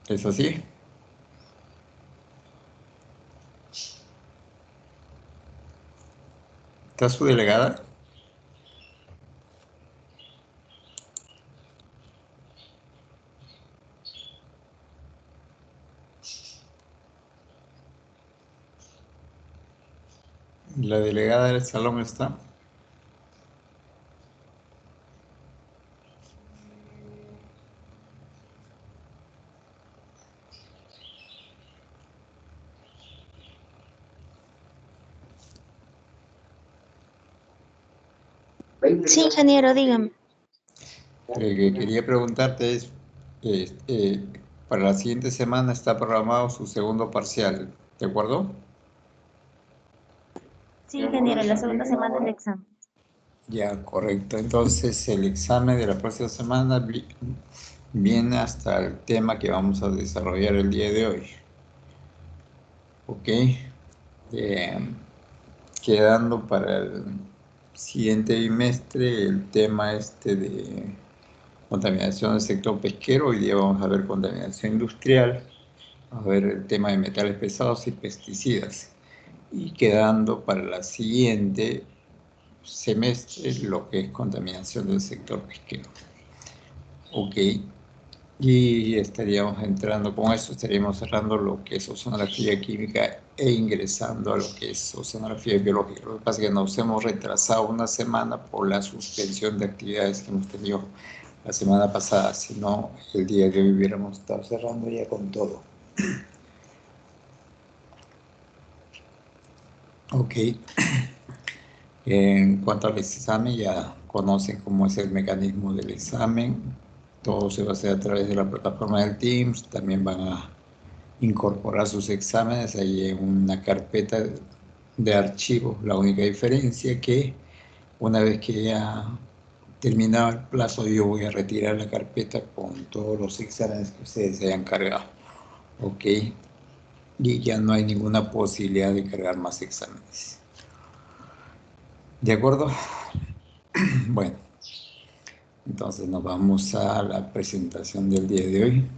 ¿Es así? ¿Está su delegada? ¿La delegada del salón está? Sí, ingeniero, dígame. Lo que quería preguntarte es, para la siguiente semana está programado su segundo parcial, ¿de acuerdo? Sí, ingeniero, la segunda semana del examen. Ya, correcto. Entonces, el examen de la próxima semana viene hasta el tema que vamos a desarrollar el día de hoy. ¿Ok? Quedando para el siguiente bimestre el tema de contaminación del sector pesquero. Hoy día vamos a ver contaminación industrial, vamos a ver el tema de metales pesados y pesticidas. Y quedando para la siguiente semestre lo que es contaminación del sector pesquero. Ok, y estaríamos entrando, con eso estaríamos cerrando lo que es oceanografía química e ingresando a lo que es oceanografía biológica. Lo que pasa es que nos hemos retrasado una semana por la suspensión de actividades que hemos tenido la semana pasada, si no, el día de hoy hubiéramos estado cerrando ya con todo. Ok, en cuanto al examen, ya conocen cómo es el mecanismo del examen. Todo se va a hacer a través de la plataforma del Teams. También van a incorporar sus exámenes ahí en una carpeta de archivos. La única diferencia es que una vez que ya terminado el plazo, yo voy a retirar la carpeta con todos los exámenes que ustedes hayan cargado. Ok, y ya no hay ninguna posibilidad de cargar más exámenes. ¿De acuerdo? Bueno, entonces nos vamos a la presentación del día de hoy.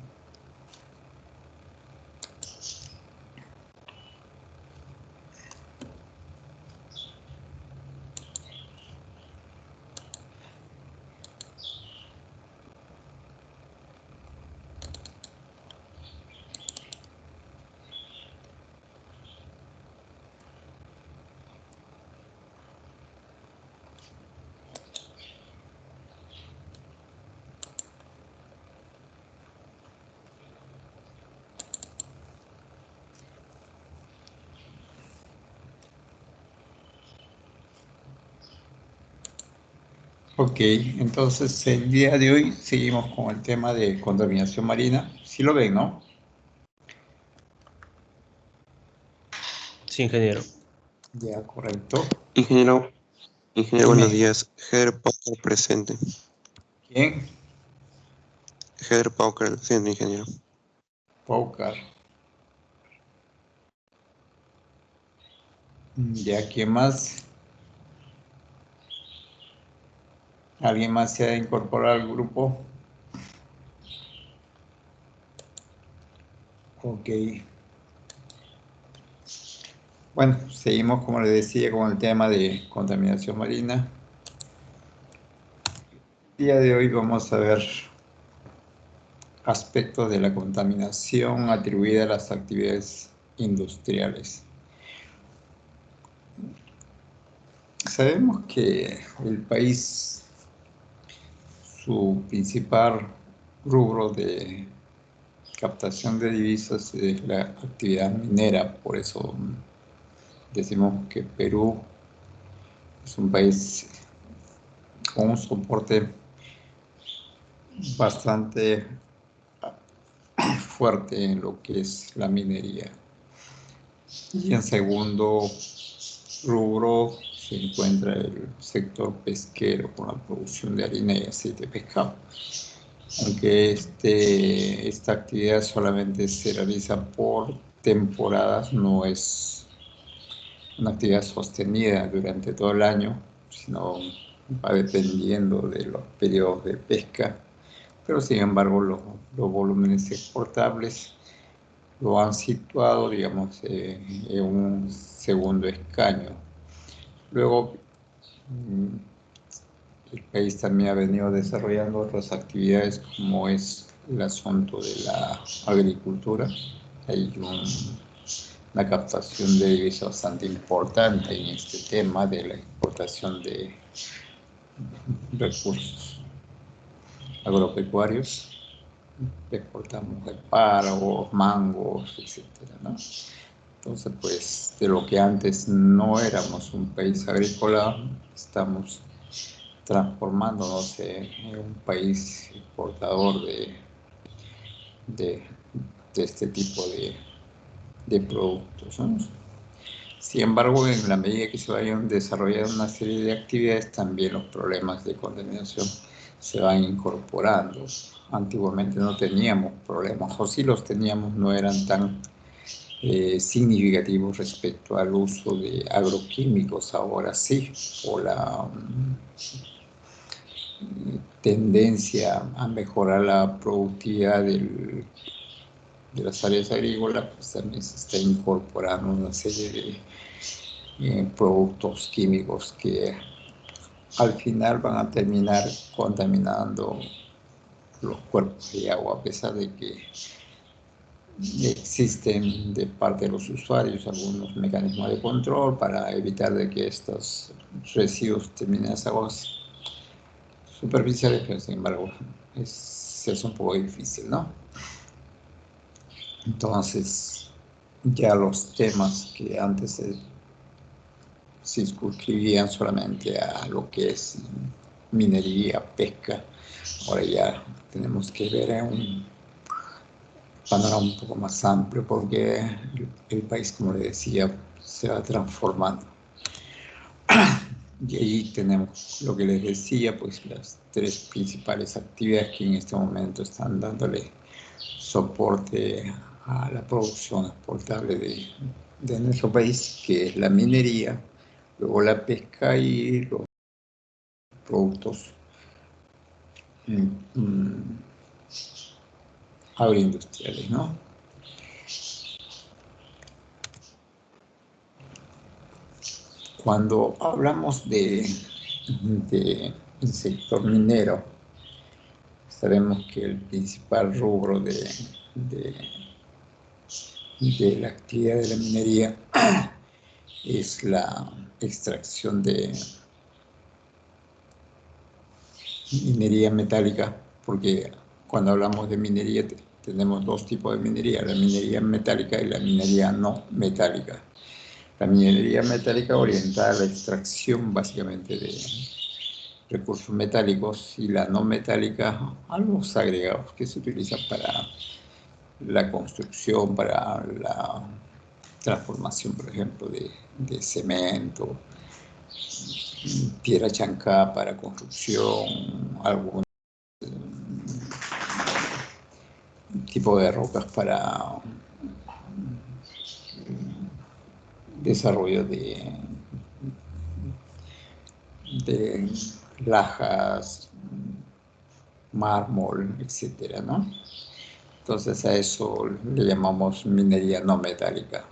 Ok, entonces el día de hoy seguimos con el tema de contaminación marina. Sí lo ven, ¿no? Sí, ingeniero. Ya, correcto. Ingeniero, buenos Dime, días. Heather Pauker presente. ¿quién? Heather Pauker, presente, ingeniero. Paucar. Ya, ¿quién más? ¿Alguien más se ha incorporado al grupo? Ok. Bueno, seguimos, como les decía, con el tema de contaminación marina. El día de hoy vamos a ver aspectos de la contaminación atribuida a las actividades industriales. Sabemos que el país, su principal rubro de captación de divisas es la actividad minera, por eso decimos que Perú es un país con un soporte bastante fuerte en lo que es la minería. Y en segundo rubro se encuentra el sector pesquero con la producción de harina y aceite de pescado. Aunque esta actividad solamente se realiza por temporadas, no es una actividad sostenida durante todo el año, sino va dependiendo de los periodos de pesca. pero sin embargo los volúmenes exportables lo han situado, digamos, en un segundo escaño. Luego, el país también ha venido desarrollando otras actividades como es el asunto de la agricultura. Hay una captación de divisas bastante importante en este tema de la exportación de recursos agropecuarios. Exportamos espárragos, mangos, etcétera, ¿no? Entonces, pues, de lo que antes no éramos un país agrícola, estamos transformándonos en un país exportador de este tipo de productos, ¿no? Sin embargo, en la medida que se vayan desarrollando una serie de actividades, también los problemas de contaminación se van incorporando. Antiguamente no teníamos problemas, o si los teníamos, no eran tan significativos respecto al uso de agroquímicos. Ahora sí, por la tendencia a mejorar la productividad de las áreas agrícolas, pues también se está incorporando una serie de productos químicos que al final van a terminar contaminando los cuerpos de agua, a pesar de que existen de parte de los usuarios algunos mecanismos de control para evitar de que estos residuos terminen en las aguas superficiales, pero sin embargo es un poco difícil, ¿no? Entonces, ya los temas que antes se circunscribían solamente a lo que es minería, pesca, ahora ya tenemos que ver en un panorama un poco más amplio porque el país, como le decía, se va transformando. Y ahí tenemos lo que les decía, pues las tres principales actividades que en este momento están dándole soporte a la producción exportable de nuestro país, que es la minería, luego la pesca y los productos agroindustriales, ¿no? Cuando hablamos del sector minero, sabemos que el principal rubro de la actividad de la minería es la extracción de minería metálica, porque cuando hablamos de minería tenemos dos tipos de minería, la minería metálica y la minería no metálica. La minería metálica orientada a la extracción básicamente de recursos metálicos y la no metálica a los agregados que se utilizan para la construcción, para la transformación, por ejemplo, de cemento, piedra chancada para construcción, algún tipo de rocas para desarrollo de lajas, mármol, etcétera, ¿no? Entonces a eso le llamamos minería no metálica,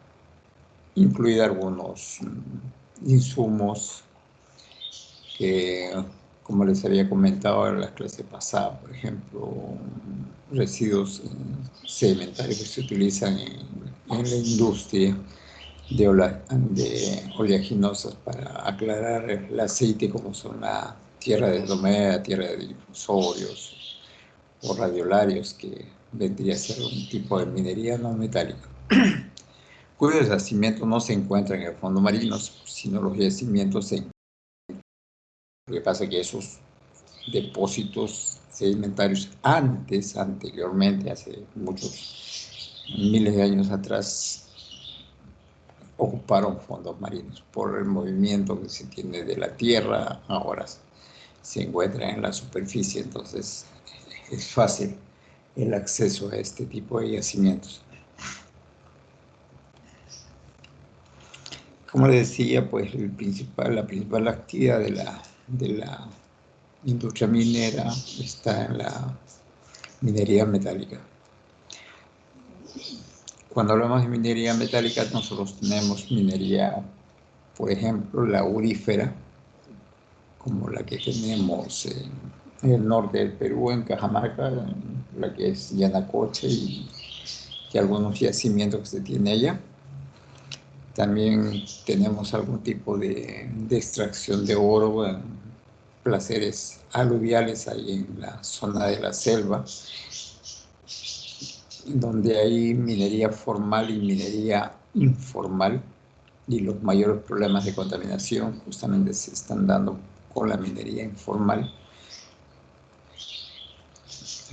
incluida algunos insumos que, como les había comentado en la clase pasada, por ejemplo, residuos sedimentarios que se utilizan en la industria de oleaginosas para aclarar el aceite, como son la tierra de bromea, tierra de difusorios o radiolarios, que vendría a ser un tipo de minería no metálica, cuyos yacimientos no se encuentran en el fondo marino, sino los yacimientos en... Lo que pasa es que esos depósitos sedimentarios anteriormente, hace muchos miles de años atrás, ocuparon fondos marinos por el movimiento que se tiene de la tierra, ahora se encuentra en la superficie, entonces es fácil el acceso a este tipo de yacimientos. Como les decía, pues la principal actividad de la industria minera está en la minería metálica. Cuando hablamos de minería metálica, nosotros tenemos minería, por ejemplo, la aurífera, como la que tenemos en el norte del Perú, en Cajamarca, la que es Yanacocha y algunos yacimientos que se tiene allá. También tenemos algún tipo de extracción de oro en placeres aluviales ahí en la zona de la selva, donde hay minería formal y minería informal, y los mayores problemas de contaminación justamente se están dando con la minería informal.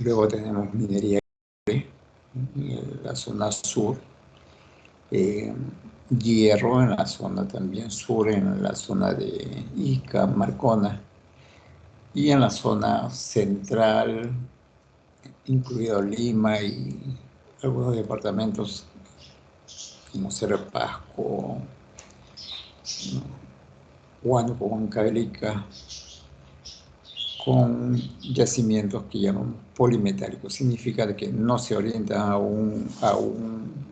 Luego tenemos minería en la zona sur, hierro en la zona también sur, en la zona de Ica, Marcona, y en la zona central, incluido Lima y algunos departamentos como Cerro Pasco, Huánuco, Huancavelica, con yacimientos que llaman polimetálicos. Significa que no se orientan a un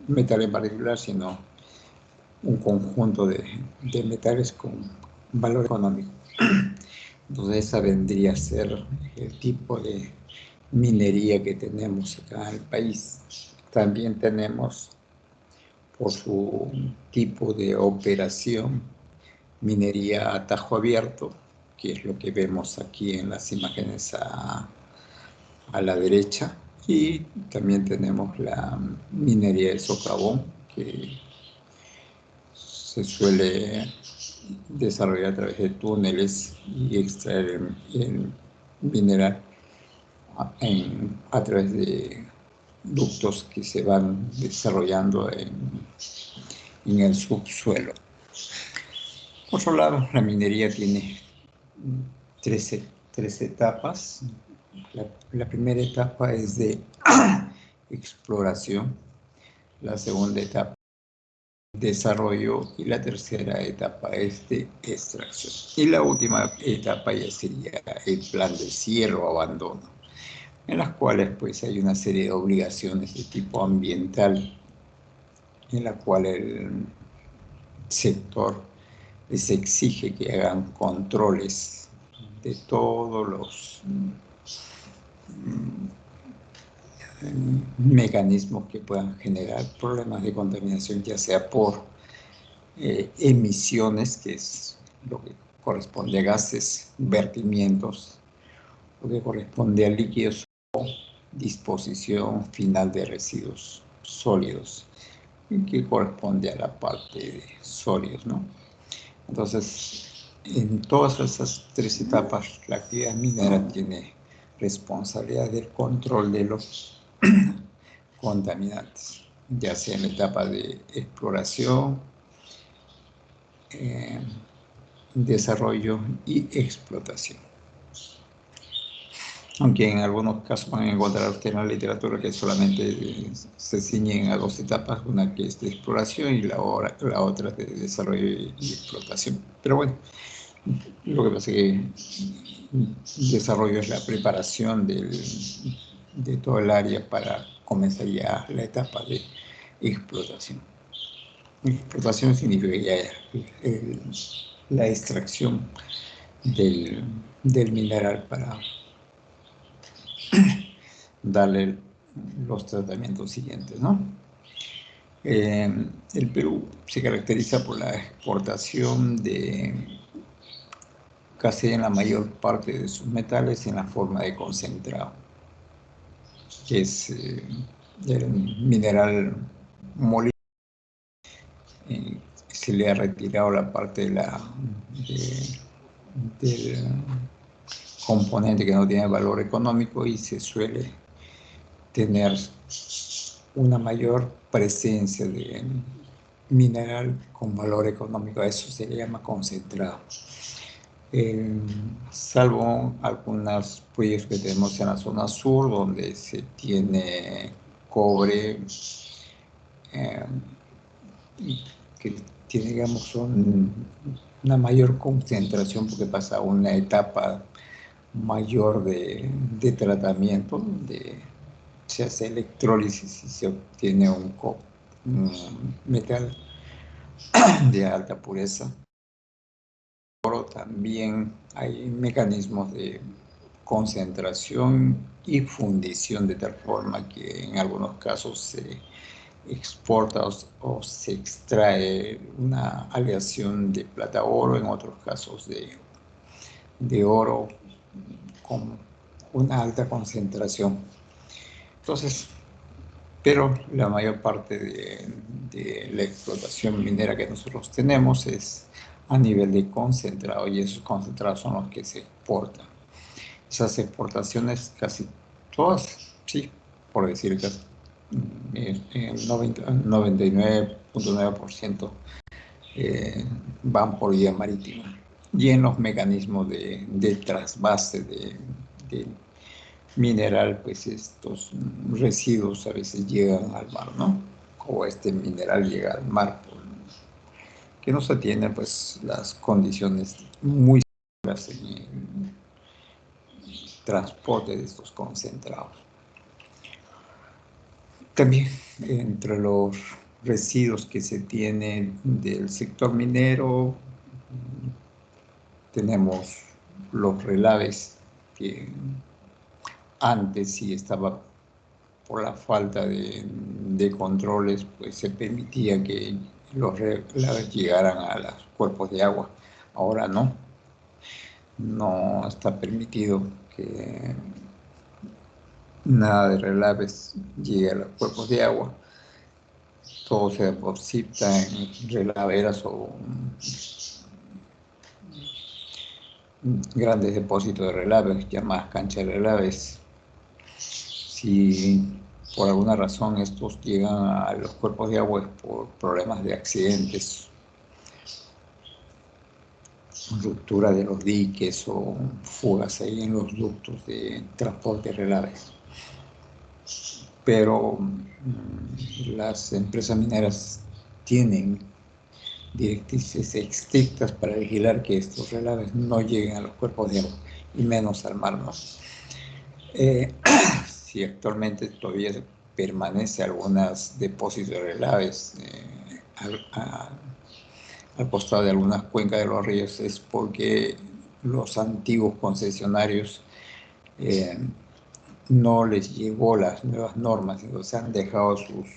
metal en particular, sino un conjunto de metales con valor económico. Entonces esa vendría a ser el tipo de minería que tenemos acá en el país. También tenemos, por su tipo de operación, minería a tajo abierto, que es lo que vemos aquí en las imágenes a la derecha, y también tenemos la minería de socavón, que se suele desarrollar a través de túneles y extraer el mineral a través de ductos que se van desarrollando en el subsuelo. Por otro lado, la minería tiene tres etapas. La primera etapa es de exploración, la segunda etapa desarrollo y la tercera etapa es de extracción. Y la última etapa ya sería el plan de cierre o abandono, en las cuales pues hay una serie de obligaciones de tipo ambiental, en la cual el sector les exige que hagan controles de todos los mecanismos que puedan generar problemas de contaminación, ya sea por emisiones, que es lo que corresponde a gases, vertimientos, lo que corresponde a líquidos, o disposición final de residuos sólidos, que corresponde a la parte de sólidos, ¿no? Entonces, en todas esas tres etapas, la actividad minera tiene responsabilidad del control de los contaminantes, ya sea en la etapa de exploración, desarrollo y explotación. Aunque en algunos casos van a encontrar usted en la literatura que solamente se ciñen a dos etapas, una que es de exploración y la otra de desarrollo y explotación. Pero bueno, lo que pasa es que el desarrollo es la preparación de todo el área para comenzar ya la etapa de explotación. Explotación significa ya la extracción del mineral para darle los tratamientos siguientes, ¿no? El Perú se caracteriza por la exportación de casi en la mayor parte de sus metales en la forma de concentrado, que es el mineral molido. Se le ha retirado la parte del componente que no tiene valor económico y se suele tener una mayor presencia de mineral con valor económico. A eso se le llama concentrado. Salvo algunos proyectos que tenemos en la zona sur, donde se tiene cobre, que tiene, digamos, una mayor concentración porque pasa a una etapa mayor de tratamiento, se hace electrólisis y se obtiene un metal de alta pureza. Oro también hay mecanismos de concentración y fundición de tal forma que en algunos casos se exporta o se extrae una aleación de plata-oro, en otros casos de oro con una alta concentración. Entonces, pero la mayor parte de la explotación minera que nosotros tenemos es a nivel de concentrado, y esos concentrados son los que se exportan. Esas exportaciones casi todas, sí, por decir que el 99.9% van por vía marítima. Y en los mecanismos de trasvase de mineral, pues estos residuos a veces llegan al mar, ¿no? O este mineral llega al mar, que no se tienen pues las condiciones muy seguras en el transporte de estos concentrados. También entre los residuos que se tienen del sector minero tenemos los relaves, que antes sí estaba por la falta de controles, pues se permitía que los relaves llegaran a los cuerpos de agua. Ahora no está permitido que nada de relaves llegue a los cuerpos de agua. Todo se deposita en relaveras o grandes depósitos de relaves, llamadas canchas de relaves. Si por alguna razón estos llegan a los cuerpos de agua es por problemas de accidentes, ruptura de los diques o fugas ahí en los ductos de transporte de relaves. Pero las empresas mineras tienen directrices estrictas para vigilar que estos relaves no lleguen a los cuerpos de agua, y menos al mar, ¿no? Si actualmente todavía permanece algunos depósitos de relaves al costado de algunas cuencas de los ríos, es porque los antiguos concesionarios no les llegó las nuevas normas, entonces han dejado sus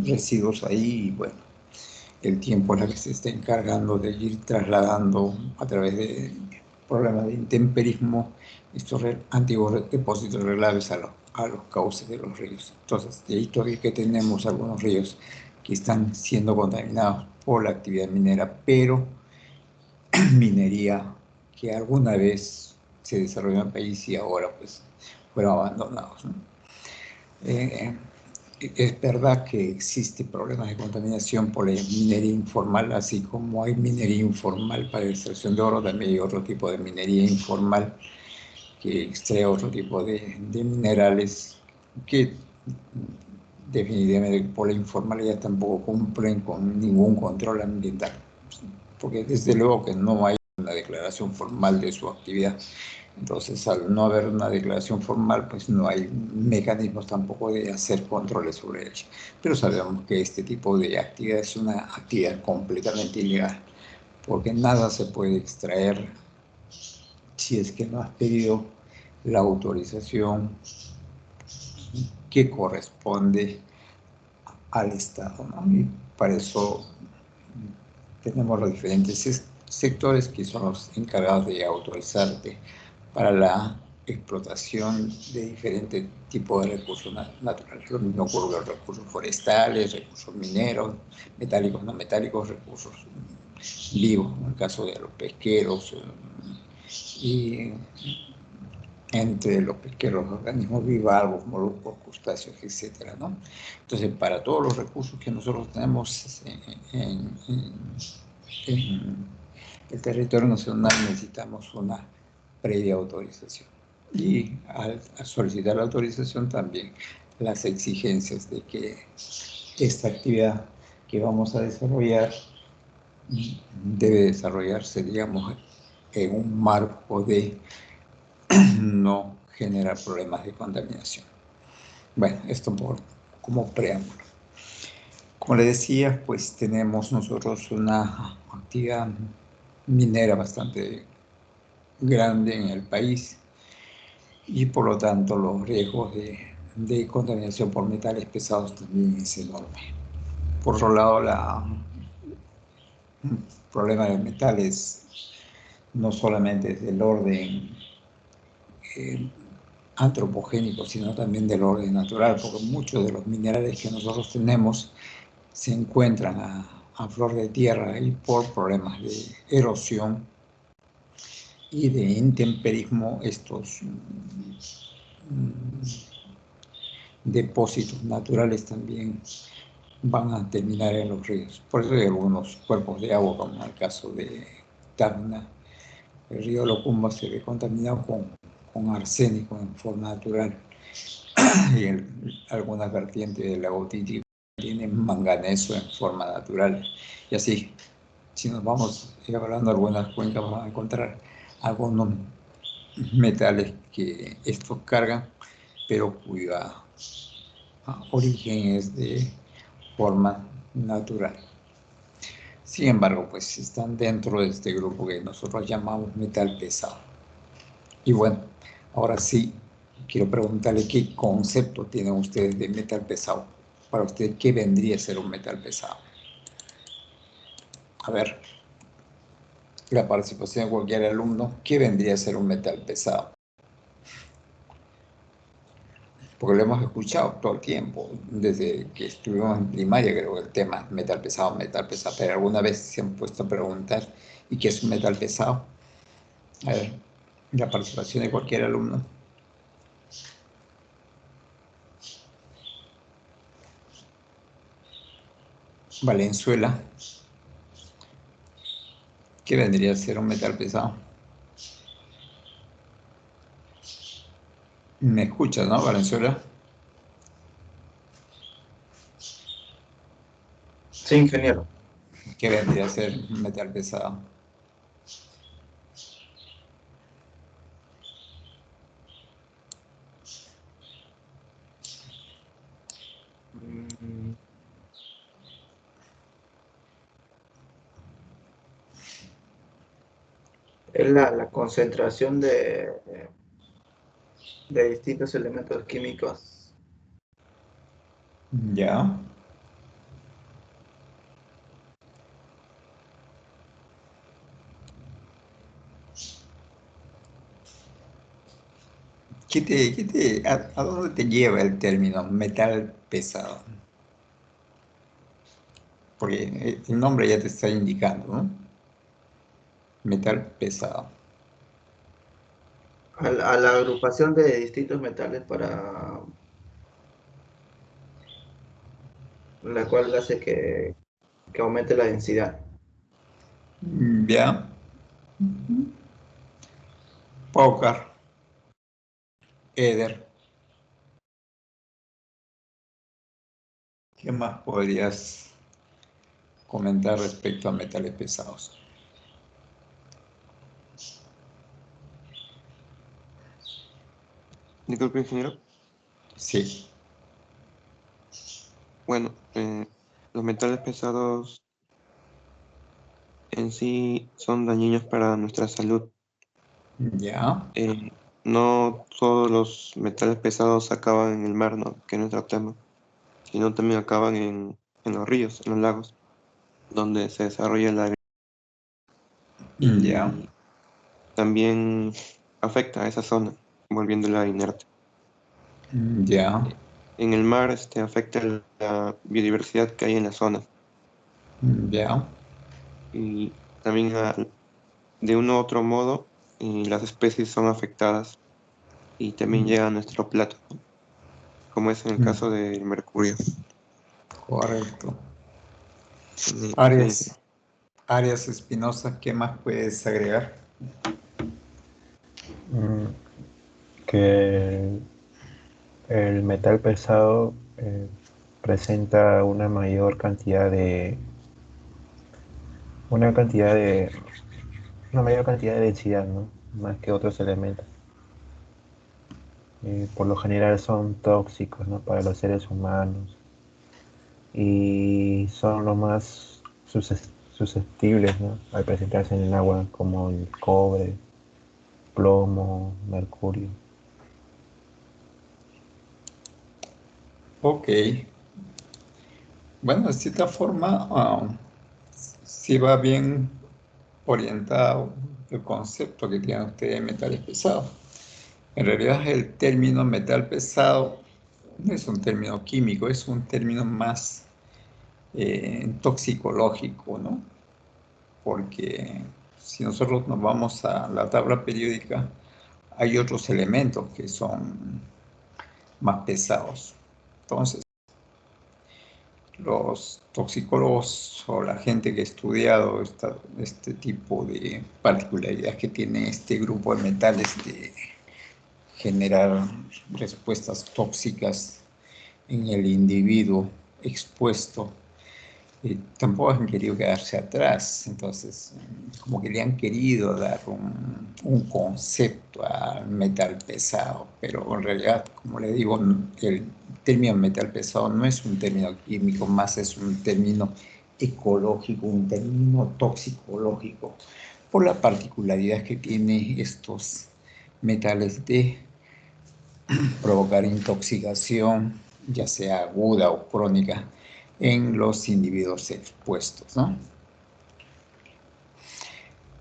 residuos ahí, y bueno, el tiempo es la que se está encargando de ir trasladando a través de problemas de intemperismo estos antiguos depósitos de relaves a los cauces de los ríos. Entonces, de ahí todavía que tenemos algunos ríos que están siendo contaminados por la actividad minera, pero minería que alguna vez se desarrolló en el país y ahora pues fueron abandonados, ¿no? Es verdad que existe problemas de contaminación por la minería informal, así como hay minería informal para la extracción de oro, también hay otro tipo de minería informal que extrae otro tipo de minerales que definitivamente por la informalidad tampoco cumplen con ningún control ambiental, porque desde luego que no hay una declaración formal de su actividad. Entonces, al no haber una declaración formal, pues no hay mecanismos tampoco de hacer controles sobre ella. Pero sabemos que este tipo de actividad es una actividad completamente ilegal, porque nada se puede extraer si es que no has pedido la autorización que corresponde al Estado, ¿no? Y para eso tenemos los diferentes sectores que son los encargados de autorizarte para la explotación de diferentes tipos de recursos naturales. Lo mismo ocurre con los recursos forestales, recursos mineros, metálicos, no metálicos, recursos vivos, en el caso de los pesqueros, y entre los pesqueros, organismos bivalvos, moluscos, crustáceos, etcétera, ¿no? Entonces, para todos los recursos que nosotros tenemos en el territorio nacional necesitamos una previa autorización. Y al solicitar la autorización también las exigencias de que esta actividad que vamos a desarrollar debe desarrollarse, digamos, en un marco de no generar problemas de contaminación. Bueno, esto como preámbulo. Como le decía, pues tenemos nosotros una actividad minera bastante grande en el país y por lo tanto los riesgos de contaminación por metales pesados también es enorme. Por otro lado, el problema de metales no solamente es del orden eh, antropogénico, sino también del orden natural, porque muchos de los minerales que nosotros tenemos se encuentran a flor de tierra y por problemas de erosión y de intemperismo, estos depósitos naturales también van a terminar en los ríos. Por eso hay algunos cuerpos de agua, como en el caso de Tacna. El río Locumba se ve contaminado con arsénico en forma natural y algunas vertientes del lago Titicaca tienen manganeso en forma natural. Y así, si nos vamos hablando de algunas cuencas, vamos a encontrar algunos metales que estos cargan, pero cuya origen es de forma natural. Sin embargo, pues están dentro de este grupo que nosotros llamamos metal pesado. Y bueno, ahora sí, quiero preguntarle qué concepto tienen ustedes de metal pesado. Para usted, ¿qué vendría a ser un metal pesado? A ver, la participación de cualquier alumno, ¿qué vendría a ser un metal pesado? Porque lo hemos escuchado todo el tiempo, desde que estuvimos en primaria, creo que el tema metal pesado, pero alguna vez se han puesto a preguntar, ¿y qué es un metal pesado? A ver, la participación de cualquier alumno. Valenzuela, ¿qué vendría a ser un metal pesado? ¿Me escuchas, no, Valenzuela? Sí, ingeniero. ¿Qué vendría a ser un metal pesado? Mm, Es la concentración de distintos elementos químicos. Ya. ¿A dónde te lleva el término metal pesado? Porque el nombre ya te está indicando, ¿no? Metal pesado. A la agrupación de distintos metales para la cual hace que aumente la densidad. Ya. Paucar, Eder, ¿qué más podrías comentar respecto a metales pesados? Disculpe, ingeniero. Sí. Bueno, los metales pesados en sí son dañinos para nuestra salud. Ya. Eh, no todos los metales pesados acaban en el mar, ¿no? Que es nuestro tema, sino también acaban en los ríos, en los lagos, donde se desarrolla la Ya. y también afecta a esa zona, volviéndola inerte. Ya. En el mar, afecta la biodiversidad que hay en la zona Ya. y también de uno u otro modo las especies son afectadas y también llega a nuestro plato, ¿no? Como es en el caso del mercurio. Correcto. Sí, Arias Espinosa, ¿qué más puedes agregar? Que el metal pesado presenta una cantidad de una mayor cantidad de densidad, ¿no? Más que otros elementos. por lo general son tóxicos, ¿no? Para los seres humanos y son lo más susceptibles, ¿no? Al presentarse en el agua, como el cobre, plomo, mercurio. Ok. Bueno, de cierta forma, sí va bien orientado el concepto que tiene usted de metales pesados. En realidad el término metal pesado no es un término químico, es un término más toxicológico, ¿no? Porque si nosotros nos vamos a la tabla periódica, hay otros elementos que son más pesados. Entonces, los toxicólogos o la gente que ha estudiado este tipo de particularidades que tiene este grupo de metales de generar respuestas tóxicas en el individuo expuesto, tampoco han querido quedarse atrás. Entonces, como que le han querido dar un concepto al metal pesado, pero en realidad, como le digo, el término metal pesado no es un término químico, más es un término ecológico, un término toxicológico, por la particularidad que tiene estos metales de provocar intoxicación, ya sea aguda o crónica, en los individuos expuestos, ¿no?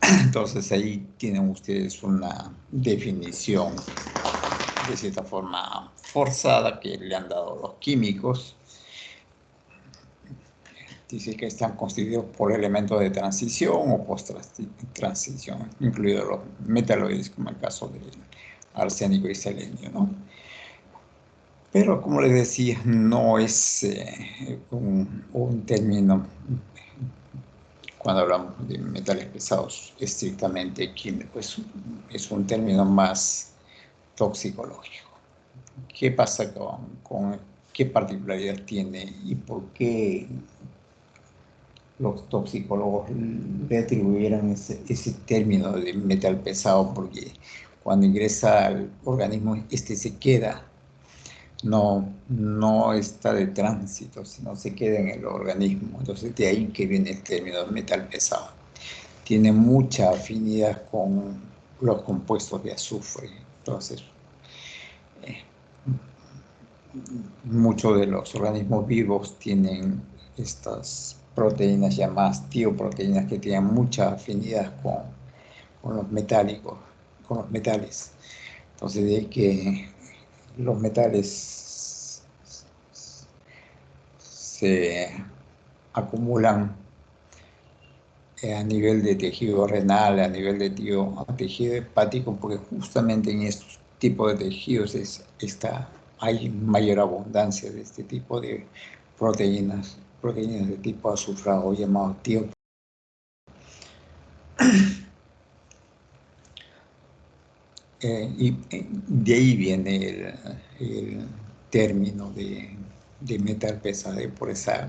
Entonces ahí tienen ustedes una definición de cierta forma forzada que le han dado los químicos. Dice que están constituidos por elementos de transición o post-transición, incluidos los metaloides, como el caso del arsénico y selenio, ¿no? Pero, como les decía, no es un término, cuando hablamos de metales pesados, estrictamente químico, es un término más toxicológico. ¿Qué pasa con qué particularidad tiene y por qué los toxicólogos le atribuyeron ese término de metal pesado? Porque cuando ingresa al organismo, se queda, no está de tránsito, sino se queda en el organismo. Entonces, de ahí que viene el término de metal pesado. Tiene mucha afinidad con los compuestos de azufre. Entonces, muchos de los organismos vivos tienen estas proteínas llamadas tioproteínas que tienen mucha afinidad con los metálicos, con los metales. Entonces, de ahí que los metales se acumulan a nivel de tejido renal, a nivel de tejido hepático, porque justamente en estos tipos de tejidos hay mayor abundancia de este tipo de proteínas de tipo azufrado llamado tío. Y de ahí viene el término de metal pesado, por esa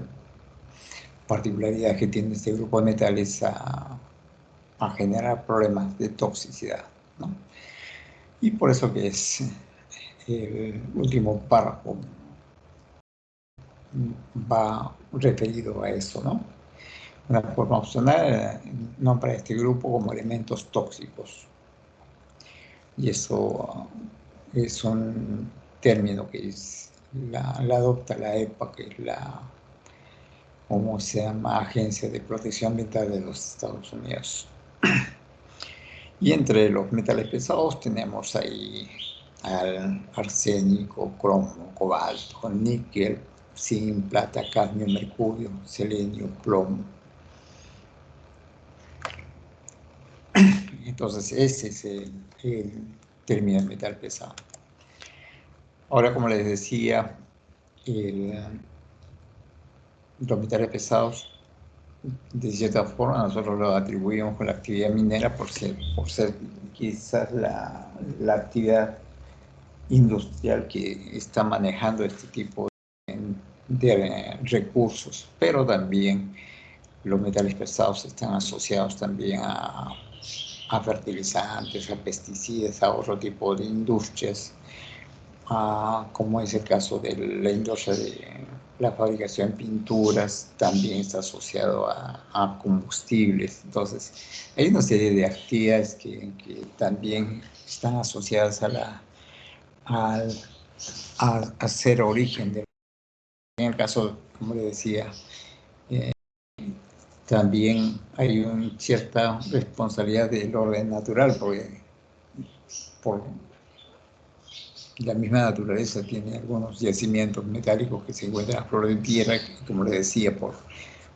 particularidad que tiene este grupo de metales a generar problemas de toxicidad, ¿no? Y por eso que es el último párrafo va referido a eso, ¿no? Una forma opcional nombra a este grupo como elementos tóxicos. Y eso es un término que la adopta la EPA, que es ¿cómo se llama? Agencia de Protección Ambiental de los Estados Unidos. Y entre los metales pesados tenemos ahí al arsénico, cromo, cobalto, níquel, zinc, plata, cadmio, mercurio, selenio, plomo. Entonces ese es el término de metal pesado. Ahora, como les decía, los metales pesados, de cierta forma, nosotros los atribuimos con la actividad minera por ser quizás la actividad industrial que está manejando este tipo de recursos, pero también los metales pesados están asociados también a fertilizantes, a pesticidas, a otro tipo de industrias como es el caso de la industria de la fabricación de pinturas, también está asociado a combustibles. Entonces, hay una serie de actividades que también están asociadas a ser origen de. En el caso, como le decía, también hay una cierta responsabilidad del orden natural, porque por la misma naturaleza tiene algunos yacimientos metálicos que se encuentran a flor de tierra, y como le decía, por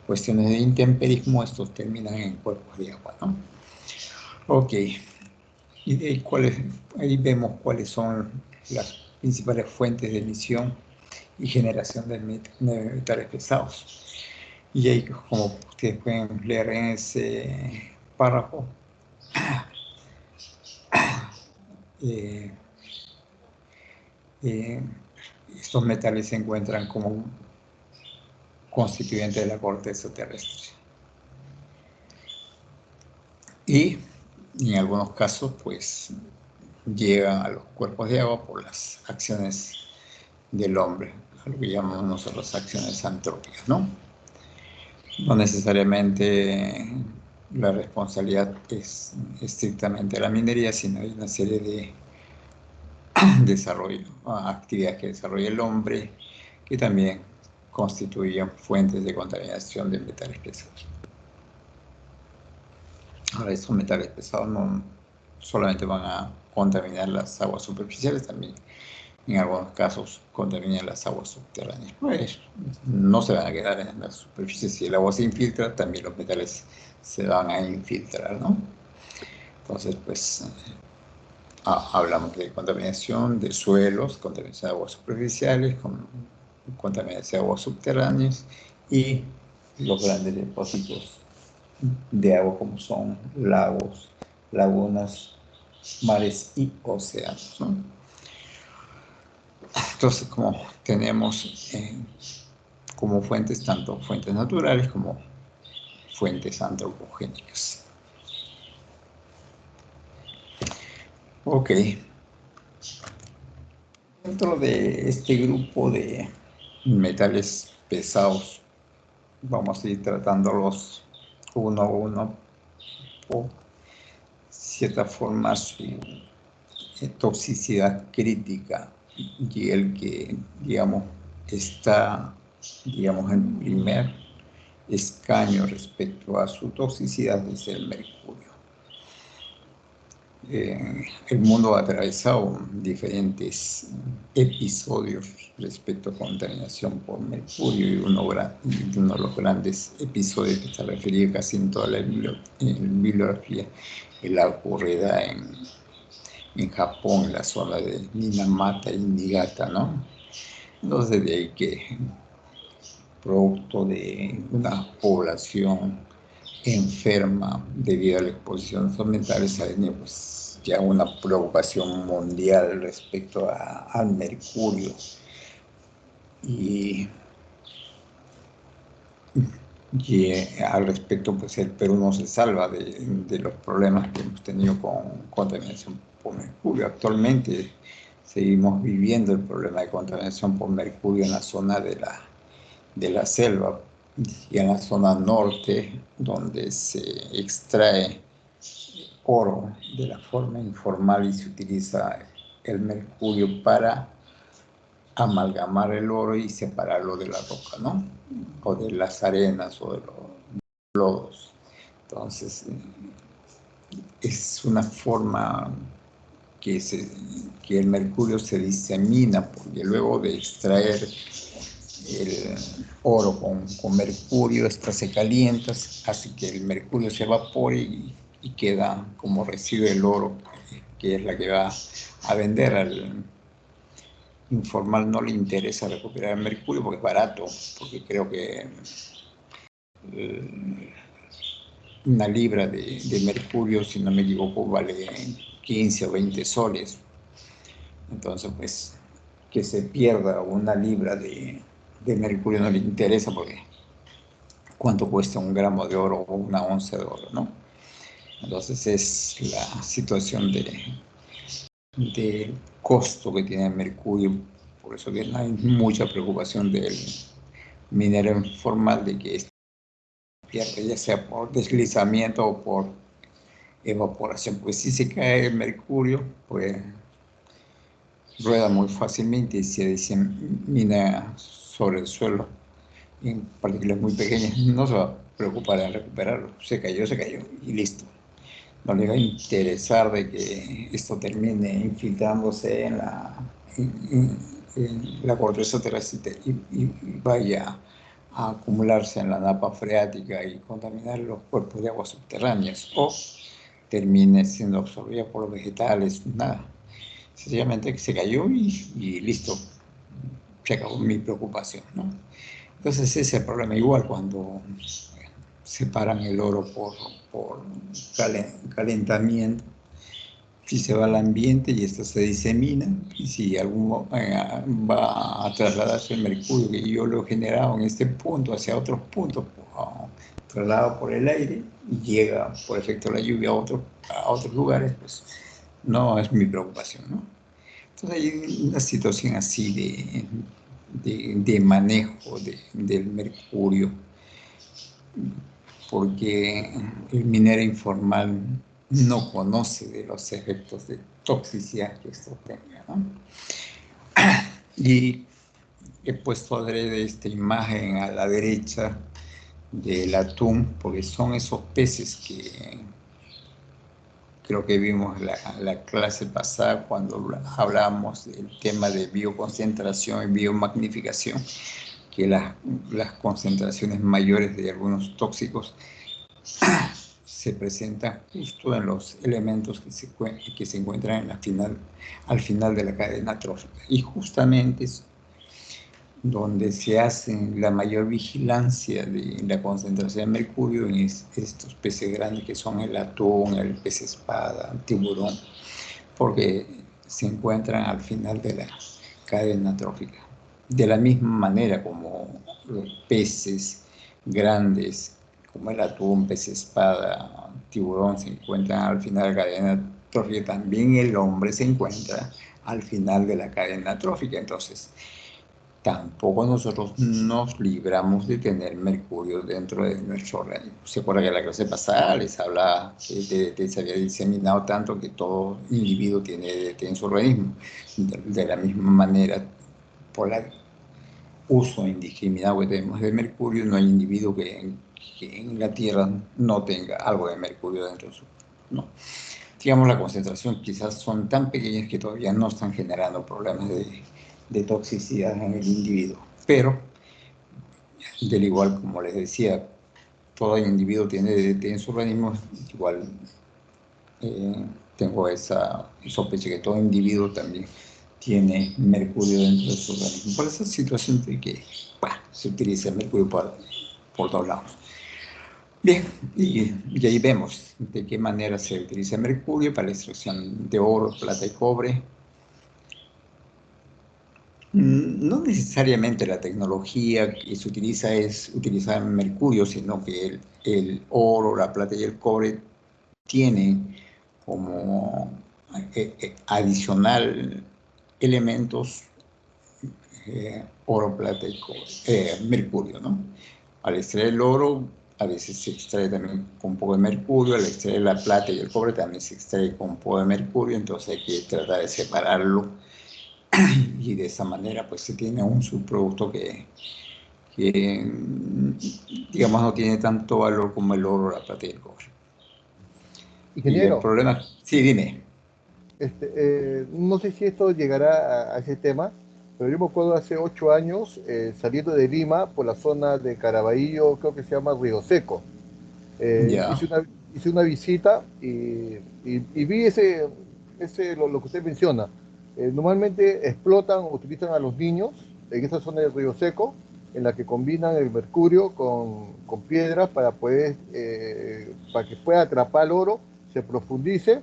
cuestiones de intemperismo, estos terminan en cuerpos de agua, ¿no? Ok, y de ahí vemos cuáles son las principales fuentes de emisión y generación de metales pesados. Y ahí, como ustedes pueden leer en ese párrafo, eh, estos metales se encuentran como un constituyente de la corteza terrestre. Y en algunos casos, pues, llegan a los cuerpos de agua por las acciones del hombre, a lo que llamamos nosotros acciones antrópicas, ¿no? No necesariamente la responsabilidad es estrictamente la minería, sino hay una serie de actividades que desarrolla el hombre que también constituyen fuentes de contaminación de metales pesados. Ahora, estos metales pesados no solamente van a contaminar las aguas superficiales, también en algunos casos contaminan las aguas subterráneas. Pues, no se van a quedar en la superficie. Si el agua se infiltra, también los metales se van a infiltrar, ¿no? Entonces, pues, hablamos de contaminación de suelos, contaminación de aguas superficiales, contaminación de aguas subterráneas y los grandes depósitos de agua como son lagos, lagunas, mares y océanos, ¿no? Entonces, como tenemos como fuentes tanto fuentes naturales como fuentes antropogénicas. Ok. Dentro de este grupo de metales pesados, vamos a ir tratándolos uno a uno por cierta forma su toxicidad crítica, y el que, digamos, está, digamos, en primer escaño respecto a su toxicidad es el mercurio. El mundo ha atravesado diferentes episodios respecto a contaminación por mercurio, y uno de los grandes episodios que está referido casi en toda la bibliografía es la ocurrida en Japón, en la zona de Minamata y Niigata, ¿no? Entonces, de ahí que, producto de una población enferma debido a la exposición a estos metales, ha venido pues ya una preocupación mundial respecto al mercurio. Y al respecto, pues el Perú no se salva de los problemas que hemos tenido con contaminación por mercurio. Actualmente seguimos viviendo el problema de contaminación por mercurio en la zona de la selva y en la zona norte, donde se extrae oro de la forma informal y se utiliza el mercurio para amalgamar el oro y separarlo de la roca, ¿no? O de las arenas o de los lodos. Entonces, es una forma que el mercurio se disemina, porque luego de extraer el oro con mercurio, esta se calienta, hace que el mercurio se evapore y queda como residuo el oro, que es la que va a vender al informal. No le interesa recuperar el mercurio porque es barato, porque creo que una libra de mercurio, si no me equivoco, vale 15 o 20 soles. Entonces, pues, que se pierda una libra de mercurio no le interesa, porque ¿cuánto cuesta un gramo de oro o una onza de oro, no? Entonces es la situación de costo que tiene el mercurio, por eso que no hay mucha preocupación del minero informal de que pierde, ya sea por deslizamiento o por evaporación, pues si se cae el mercurio, pues rueda muy fácilmente y se disemina sobre el suelo en partículas muy pequeñas. No se va a preocupar en recuperarlo, se cayó y listo. No le va a interesar de que esto termine infiltrándose en la corteza terrestre y vaya a acumularse en la napa freática y contaminar los cuerpos de aguas subterráneas, o termine siendo absorbida por los vegetales, nada. Sencillamente que se cayó y listo, se acabó mi preocupación, ¿no? Entonces ese es el problema. Igual cuando separan el oro por calentamiento, si se va al ambiente y esto se disemina, y si va a trasladarse el mercurio que yo lo he generado en este punto hacia otros puntos, trasladado por el aire y llega por efecto de la lluvia a otros lugares, pues no es mi preocupación, ¿no? Entonces hay una situación así de manejo del mercurio, porque el minero informal no conoce de los efectos de toxicidad que esto tenga, ¿no? Y he puesto adrede esta imagen a la derecha del atún, porque son esos peces que creo que vimos la clase pasada cuando hablábamos del tema de bioconcentración y biomagnificación, que las concentraciones mayores de algunos tóxicos se presentan justo en los elementos que se encuentran al final de la cadena trófica. Y justamente es donde se hace la mayor vigilancia de la concentración de mercurio en estos peces grandes que son el atún, el pez espada, el tiburón, porque se encuentran al final de la cadena trófica. De la misma manera como los peces grandes, como el atún, pez espada, tiburón, se encuentran al final de la cadena trófica, también el hombre se encuentra al final de la cadena trófica. Entonces, tampoco nosotros nos libramos de tener mercurio dentro de nuestro organismo. Se acuerda que en la clase pasada les hablaba que se había diseminado tanto que todo individuo tiene en su organismo. De la misma manera, por el uso indiscriminado que tenemos de mercurio, no hay individuo que en la Tierra no tenga algo de mercurio dentro de su cuerpo, ¿no? Digamos, la concentración quizás son tan pequeñas que todavía no están generando problemas de toxicidad en el individuo. Pero, del igual como les decía, todo individuo tiene en su organismo, igual tengo esa sospecha que todo individuo también tiene mercurio dentro de su organismo. Por esa situación de que se utiliza el mercurio por todos lados. Bien, y ahí vemos de qué manera se utiliza el mercurio para la extracción de oro, plata y cobre. No necesariamente la tecnología que se utiliza es utilizar mercurio, sino que el oro, la plata y el cobre tienen como adicional elementos oro, plata y cobre, mercurio, ¿no? Al extraer el oro, a veces se extrae también con un poco de mercurio, al extraer la plata y el cobre también se extrae con un poco de mercurio, entonces hay que tratar de separarlo y de esa manera pues se tiene un subproducto que digamos no tiene tanto valor como el oro, la plata y el cobre. Y el Ingeniero, problema, sí, dime. no sé si esto llegará a ese tema, pero yo me acuerdo hace 8 años saliendo de Lima por la zona de Caraballo, creo que se llama Río Seco. Ya. Hice una visita y vi lo que usted menciona. Normalmente explotan, utilizan a los niños en esa zona del Río Seco, en la que combinan el mercurio con piedras para que pueda atrapar el oro, se profundice,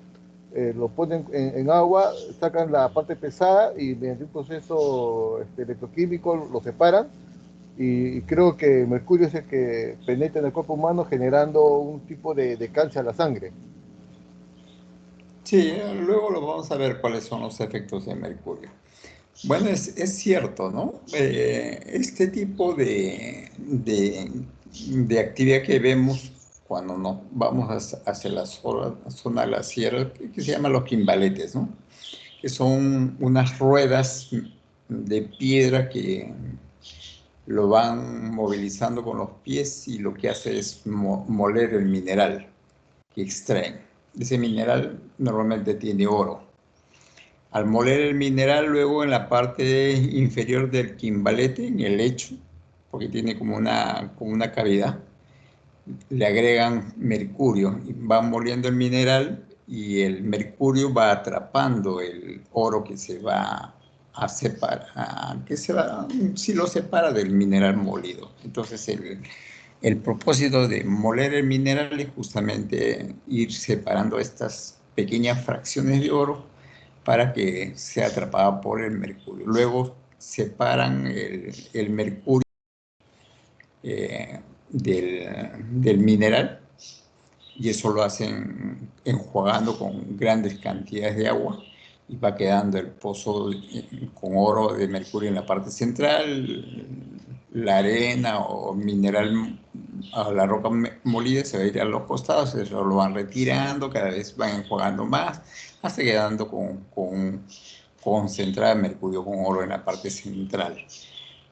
lo ponen en agua, sacan la parte pesada y mediante un proceso electroquímico lo separan y creo que el mercurio es el que penetra en el cuerpo humano generando un tipo de cáncer a la sangre. Sí, luego lo vamos a ver cuáles son los efectos de mercurio. Bueno, es cierto, ¿no? Este tipo de actividad que vemos cuando nos vamos hacia la zona glaciar, que se llaman los quimbaletes, ¿no? Que son unas ruedas de piedra que lo van movilizando con los pies y lo que hace es moler el mineral que extraen. Ese mineral normalmente tiene oro. Al moler el mineral, luego en la parte inferior del quimbalete, en el lecho, porque tiene como una cavidad, le agregan mercurio, y van moliendo el mineral y el mercurio va atrapando el oro que se va a separar, sí lo separa del mineral molido. Entonces el propósito de moler el mineral es justamente ir separando estas pequeñas fracciones de oro para que sea atrapada por el mercurio. Luego separan el mercurio del mineral y eso lo hacen enjuagando con grandes cantidades de agua y va quedando el pozo con oro de mercurio en la parte central, la arena o mineral a la roca molida se va a ir a los costados, eso lo van retirando, cada vez van enjuagando más, hasta quedando con concentrada de mercurio con oro en la parte central.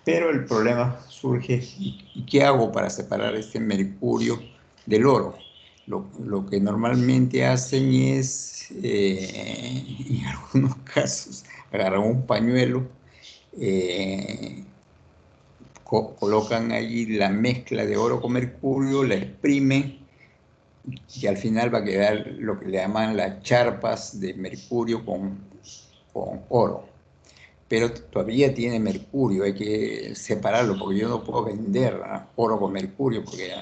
Pero el problema surge, ¿y qué hago para separar este mercurio del oro? Lo que normalmente hacen es, en algunos casos, agarran un pañuelo, colocan allí la mezcla de oro con mercurio, la exprimen y al final va a quedar lo que le llaman las charpas de mercurio con oro. Pero todavía tiene mercurio, hay que separarlo, porque yo no puedo vender oro con mercurio, porque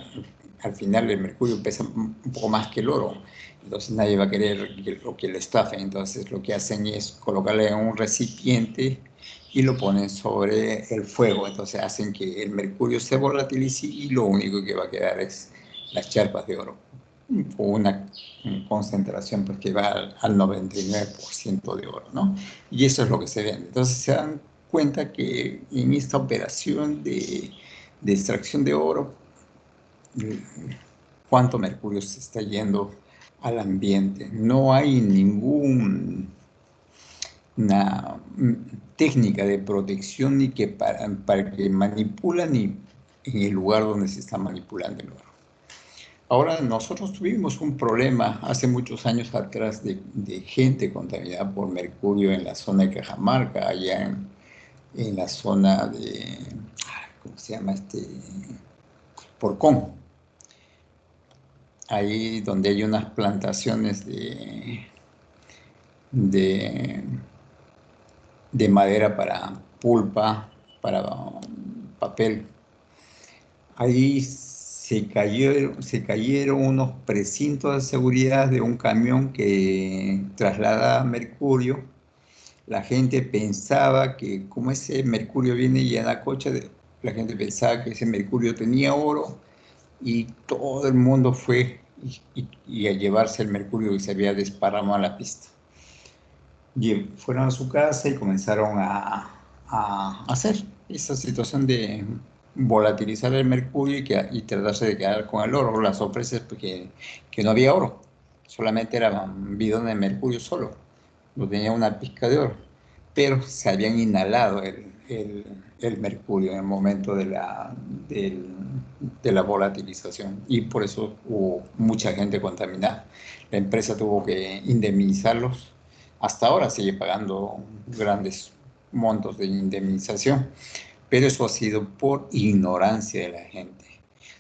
al final el mercurio pesa un poco más que el oro, entonces nadie va a querer que lo estafen, entonces lo que hacen es colocarle en un recipiente y lo ponen sobre el fuego, entonces hacen que el mercurio se volatilice y lo único que va a quedar es las charpas de oro, con una concentración pues, que va al 99% de oro, ¿no? Y eso es lo que se vende. Entonces se dan cuenta que en esta operación de extracción de oro, cuánto mercurio se está yendo al ambiente. No hay ninguna técnica de protección ni que para que manipulan ni en el lugar donde se está manipulando el oro. Ahora, nosotros tuvimos un problema hace muchos años atrás de gente contaminada por mercurio en la zona de Cajamarca, allá en la zona de, ¿cómo se llama? Porcón. Ahí donde hay unas plantaciones de, de madera para pulpa, para papel. Ahí se cayeron unos precintos de seguridad de un camión que traslada mercurio. La gente pensaba que, como ese mercurio viene ya en la coche, la gente pensaba que ese mercurio tenía oro y todo el mundo fue y a llevarse el mercurio que se había desparramado a la pista. Y fueron a su casa y comenzaron a hacer esa situación de volatilizar el mercurio y tratarse de quedar con el oro. La sorpresa es que no había oro, solamente eran bidones de mercurio solo, no tenía una pizca de oro, pero se habían inhalado el mercurio en el momento de la volatilización y por eso hubo mucha gente contaminada. La empresa tuvo que indemnizarlos. Hasta ahora sigue pagando grandes montos de indemnización, pero eso ha sido por ignorancia de la gente.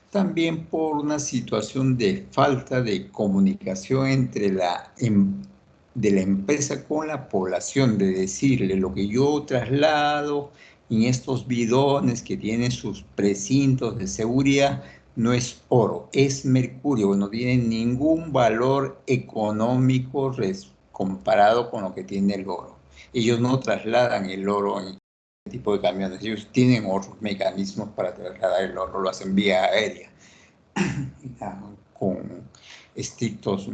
También por una situación de falta de comunicación entre de la empresa con la población, de decirle lo que yo traslado en estos bidones que tienen sus precintos de seguridad, no es oro, es mercurio, no tiene ningún valor económico comparado con lo que tiene el oro. Ellos no trasladan el oro en este tipo de camiones, ellos tienen otros mecanismos para trasladar el oro, lo hacen vía aérea, con estrictos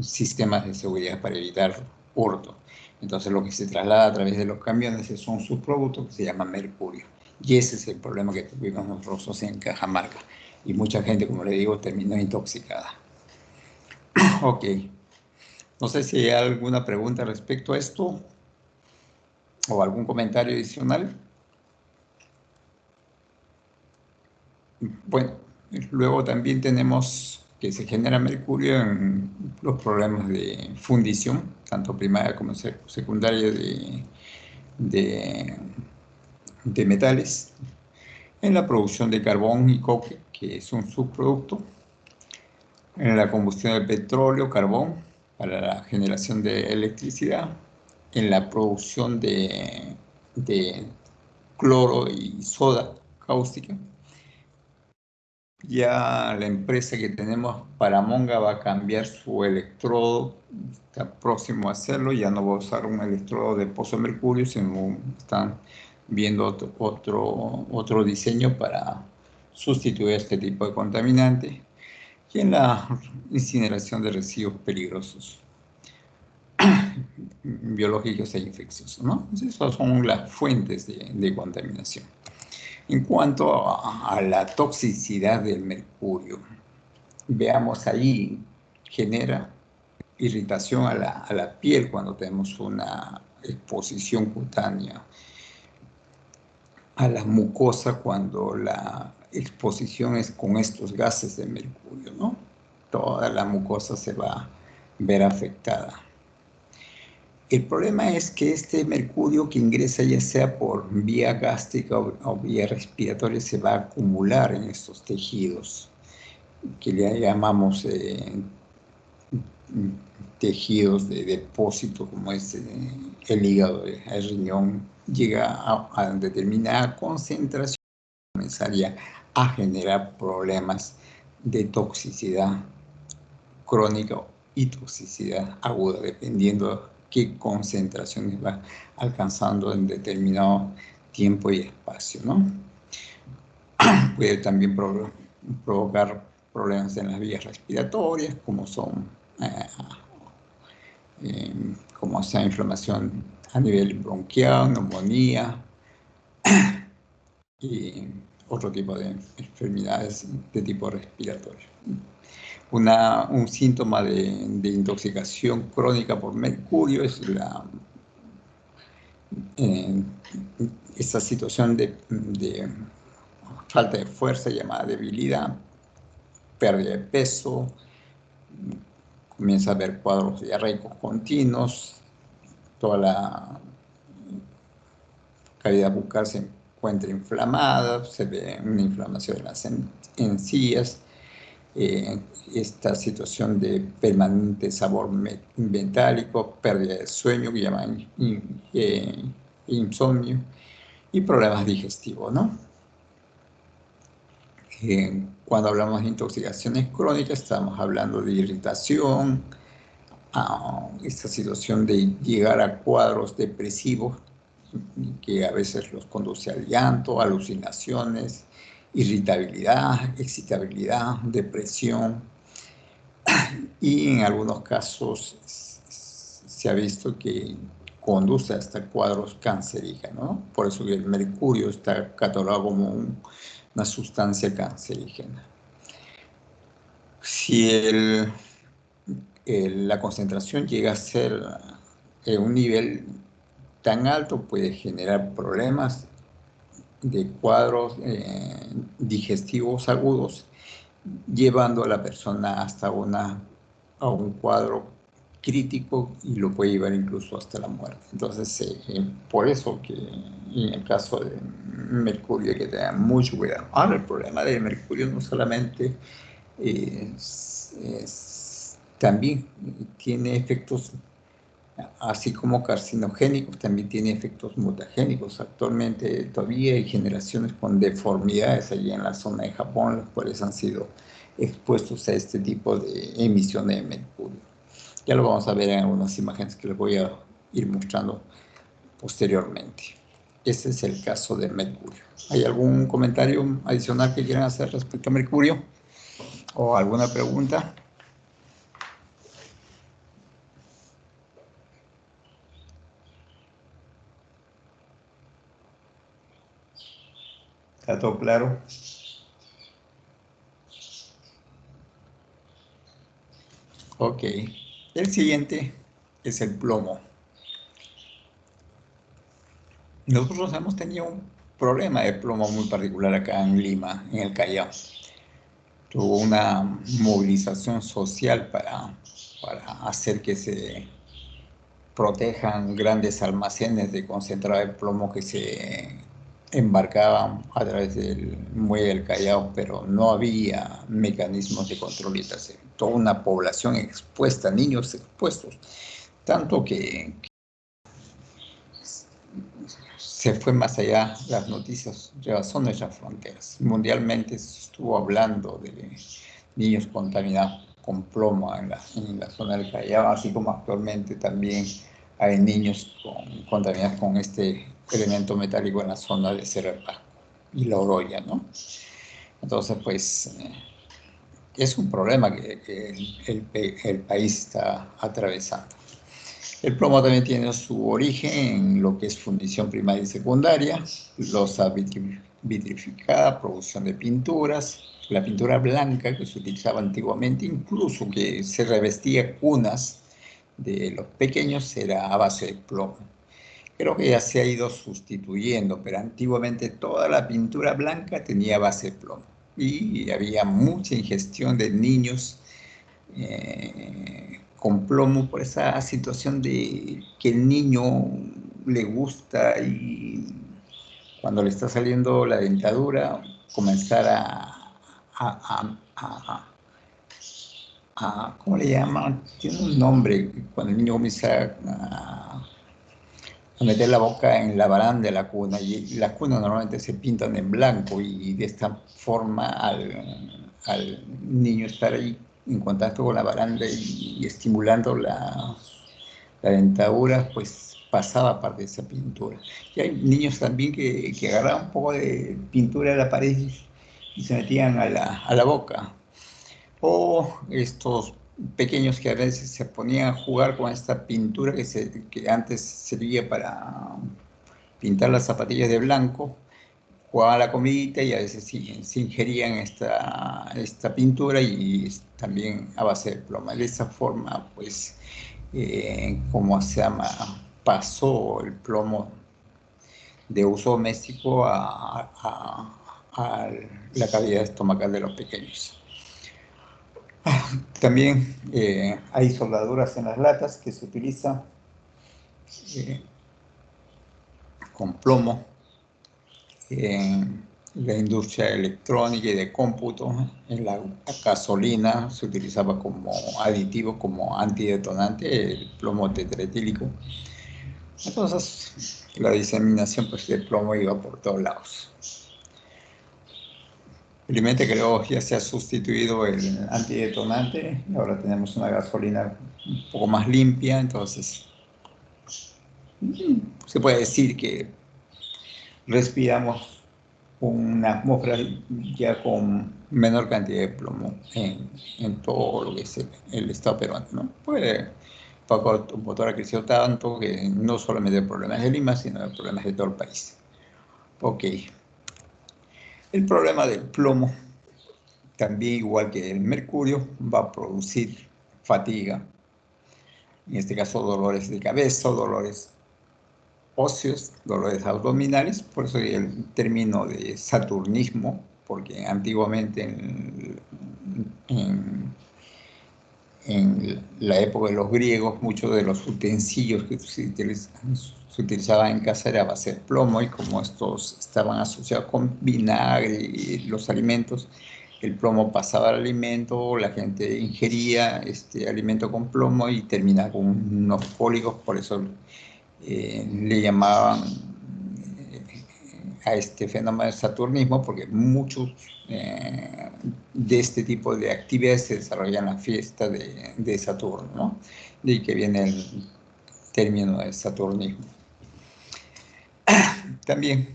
sistemas de seguridad para evitar hurto. Entonces lo que se traslada a través de los camiones son subproductos que se llaman mercurio. Y ese es el problema que tuvimos nosotros en Cajamarca. Y mucha gente, como le digo, terminó intoxicada. Ok. No sé si hay alguna pregunta respecto a esto o algún comentario adicional. Bueno, luego también tenemos que se genera mercurio en los problemas de fundición, tanto primaria como secundaria de metales, en la producción de carbón y coque, que es un subproducto, en la combustión del petróleo, carbón, para la generación de electricidad, en la producción de cloro y soda cáustica. Ya la empresa que tenemos, Paramonga, va a cambiar su electrodo, está próximo a hacerlo, ya no va a usar un electrodo de pozo de mercurio, sino están viendo otro diseño para sustituir este tipo de contaminante, y en la incineración de residuos peligrosos biológicos e infecciosos, ¿no? Esas son las fuentes de contaminación. En cuanto a la toxicidad del mercurio, veamos ahí, genera irritación a la piel cuando tenemos una exposición cutánea, a la mucosa cuando la exposición es con estos gases de mercurio, ¿no? Toda la mucosa se va a ver afectada. El problema es que este mercurio que ingresa ya sea por vía gástrica o vía respiratoria se va a acumular en estos tejidos que le llamamos tejidos de depósito, como es el hígado, el riñón. Llega a determinada concentración y comenzaría a generar problemas de toxicidad crónica y toxicidad aguda, dependiendo qué concentraciones va alcanzando en determinado tiempo y espacio, ¿no? Puede también provocar problemas en las vías respiratorias, como son como sea inflamación a nivel bronquial, neumonía y otro tipo de enfermedades de tipo respiratorio. Un síntoma de intoxicación crónica por mercurio es esta situación de falta de fuerza llamada debilidad, pérdida de peso, comienza a haber cuadros diarreicos continuos, toda la cavidad bucal se encuentra inflamada, se ve una inflamación en las encías, esta situación de permanente sabor metálico, pérdida de sueño, que llaman insomnio, y problemas digestivos, ¿no? Cuando hablamos de intoxicaciones crónicas, estamos hablando de irritación, esta situación de llegar a cuadros depresivos, que a veces los conduce al llanto, alucinaciones, irritabilidad, excitabilidad, depresión, y en algunos casos se ha visto que conduce hasta cuadros cancerígenos, ¿no? Por eso que el mercurio está catalogado como una sustancia cancerígena. Si la concentración llega a ser un nivel tan alto, puede generar problemas de cuadros digestivos agudos, llevando a la persona hasta a un cuadro crítico y lo puede llevar incluso hasta la muerte. Entonces, por eso que en el caso de mercurio hay que tener mucho cuidado. Ahora, el problema del mercurio no solamente también tiene efectos, así como carcinogénicos, también tiene efectos mutagénicos. Actualmente todavía hay generaciones con deformidades allí en la zona de Japón, los cuales han sido expuestos a este tipo de emisiones de mercurio. Ya lo vamos a ver en algunas imágenes que les voy a ir mostrando posteriormente. Ese es el caso de mercurio. ¿Hay algún comentario adicional que quieran hacer respecto a mercurio? ¿O alguna pregunta? ¿Está todo claro? Ok. El siguiente es el plomo. Nosotros hemos tenido un problema de plomo muy particular acá en Lima, en el Callao. Tuvo una movilización social para hacer que se protejan grandes almacenes de concentrado de plomo que se embarcaban a través del muelle del Callao, pero no había mecanismos de control y tal. Toda una población expuesta, niños expuestos, tanto que se fue más allá, las noticias rebasó nuestras fronteras. Mundialmente se estuvo hablando de niños contaminados con plomo en la zona del Callao, así como actualmente también hay niños contaminados con este elemento metálico en la zona de Cerro de Pasco y La Oroya, ¿no? Entonces, pues, es un problema que el país está atravesando. El plomo también tiene su origen en lo que es fundición primaria y secundaria, losa vitrificada, producción de pinturas, la pintura blanca que se utilizaba antiguamente, incluso que se revestía cunas de los pequeños, era a base de plomo. Creo que ya se ha ido sustituyendo, pero antiguamente toda la pintura blanca tenía base de plomo y había mucha ingestión de niños con plomo por esa situación de que el niño le gusta y cuando le está saliendo la dentadura comenzar ¿cómo le llaman? Tiene un nombre, cuando el niño comienza a meter la boca en la baranda de la cuna, y las cunas normalmente se pintan en blanco y de esta forma al niño estar ahí en contacto con la baranda y estimulando la dentadura, pues pasaba parte de esa pintura. Y hay niños también que agarraban un poco de pintura de la pared y se metían a la boca. O estos pequeños que a veces se ponían a jugar con esta pintura que antes servía para pintar las zapatillas de blanco, jugaban a la comidita y a veces se ingerían esta pintura y también a base de plomo. De esa forma, pues, ¿cómo se llama? Pasó el plomo de uso doméstico a la cavidad estomacal de los pequeños. También hay soldaduras en las latas que se utilizan con plomo en la industria electrónica y de cómputo. En la gasolina se utilizaba como aditivo, como antidetonante, el plomo tetraetílico. Entonces, la diseminación pues, del plomo iba por todos lados. Felizmente creo que ya se ha sustituido el antidetonante, ahora tenemos una gasolina un poco más limpia, entonces se puede decir que respiramos una atmósfera ya con menor cantidad de plomo en todo lo que es el estado peruano, ¿no? Pues Paco Automotor ha crecido tanto que no solamente hay problemas de Lima, sino hay problemas de todo el país. Ok. El problema del plomo, también igual que el mercurio, va a producir fatiga, en este caso dolores de cabeza, dolores óseos, dolores abdominales, por eso el término de saturnismo, porque antiguamente en la época de los griegos, muchos de los utensilios que se utilizaban en casa era a base de plomo, y como estos estaban asociados con vinagre y los alimentos, el plomo pasaba al alimento, la gente ingería este alimento con plomo y terminaba con unos cólicos, por eso le llamaban a este fenómeno de saturnismo, porque muchos de este tipo de actividades se desarrollan en la fiesta de Saturno, ¿no? De ahí que viene el término de saturnismo. También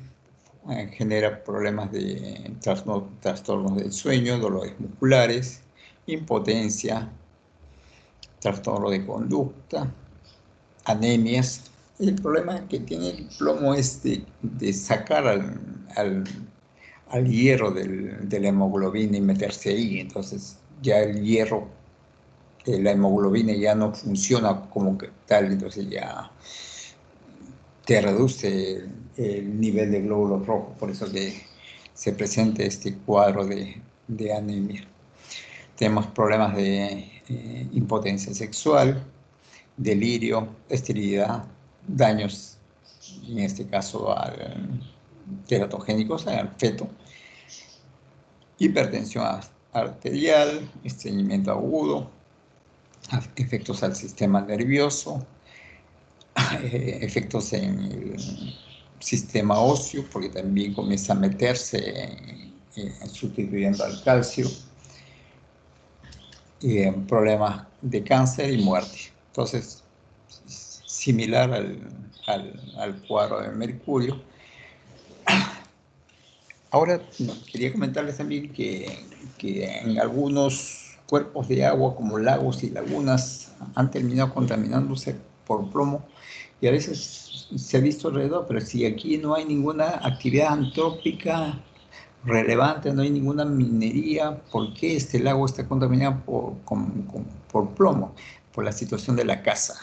genera problemas de trastornos del sueño, dolores musculares, impotencia, trastorno de conducta, anemias. El problema que tiene el plomo es de sacar al hierro de la hemoglobina y meterse ahí. Entonces ya el hierro, la hemoglobina ya no funciona como que tal, entonces ya te reduce el nivel de glóbulos rojos, por eso que se presenta este cuadro de anemia. Tenemos problemas de impotencia sexual, delirio, esterilidad, daños, en este caso teratogénicos al feto, hipertensión arterial, estreñimiento agudo, efectos al sistema nervioso, efectos en el sistema óseo, porque también comienza a meterse sustituyendo al calcio, problemas de cáncer y muerte. Entonces, similar al cuadro de mercurio. Ahora, quería comentarles también que en algunos cuerpos de agua, como lagos y lagunas, han terminado contaminándose por plomo, y a veces se ha visto alrededor, pero si aquí no hay ninguna actividad antrópica relevante, no hay ninguna minería, ¿por qué este lago está contaminado por plomo? Por la situación de la caza.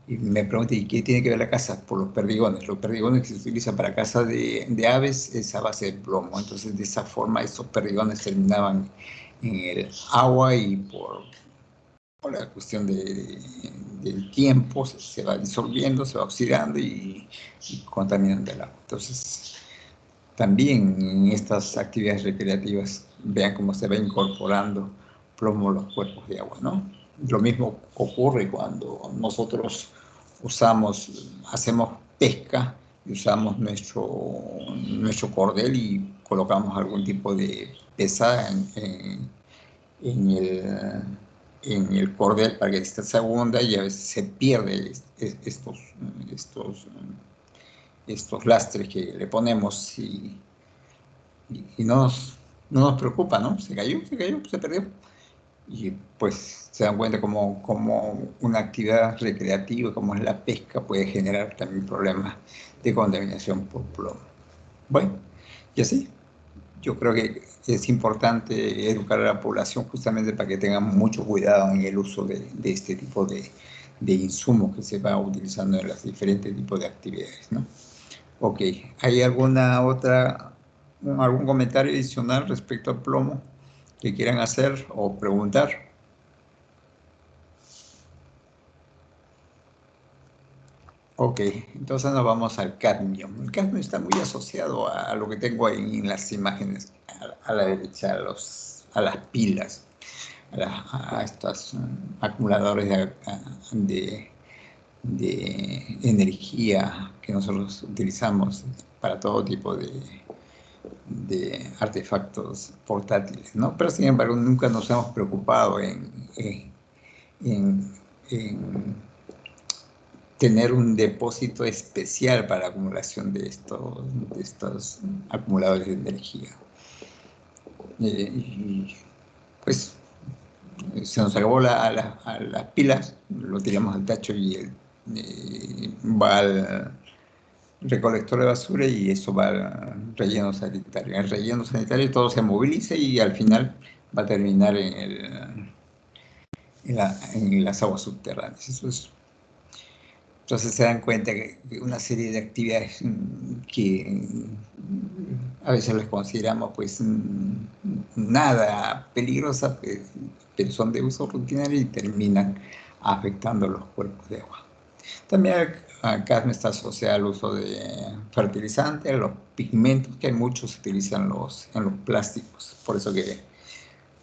Y me pregunté, ¿y qué tiene que ver la caza? Por los perdigones. Los perdigones que se utilizan para caza de aves es a base de plomo. Entonces, de esa forma, estos perdigones terminaban en el agua y por la cuestión del tiempo se va disolviendo, se va oxidando y contaminando el agua. Entonces, también en estas actividades recreativas, vean cómo se va incorporando plomo a los cuerpos de agua, ¿no? Lo mismo ocurre cuando nosotros hacemos pesca y usamos nuestro cordel y colocamos algún tipo de pesada en el cordel para que esta se hunda, y a veces se pierde estos lastres que le ponemos y no nos preocupa, ¿no? Se cayó, se perdió. Y pues se dan cuenta como una actividad recreativa como es la pesca puede generar también problemas de contaminación por plomo. Bueno, y así, yo creo que es importante educar a la población justamente para que tengan mucho cuidado en el uso de este tipo de insumos que se va utilizando en los diferentes tipos de actividades, ¿no? Ok, ¿hay algún comentario adicional respecto al plomo que quieran hacer o preguntar? Ok, entonces nos vamos al cadmio. El cadmio está muy asociado a lo que tengo ahí en las imágenes, a la derecha, a las pilas, a estos acumuladores de energía que nosotros utilizamos para todo tipo de artefactos portátiles, ¿no? Pero sin embargo nunca nos hemos preocupado en tener un depósito especial para la acumulación de estos acumuladores de energía. Y pues se nos acabó a las pilas, lo tiramos al tacho y va al recolector de basura y eso va al relleno sanitario. En el relleno sanitario todo se moviliza y al final va a terminar en las aguas subterráneas. Entonces se dan cuenta que una serie de actividades que a veces las consideramos pues nada peligrosas, pero son de uso rutinario y terminan afectando los cuerpos de agua. También acá está asociado al uso de fertilizantes, los pigmentos, que hay muchos se utilizan en los plásticos. Por eso que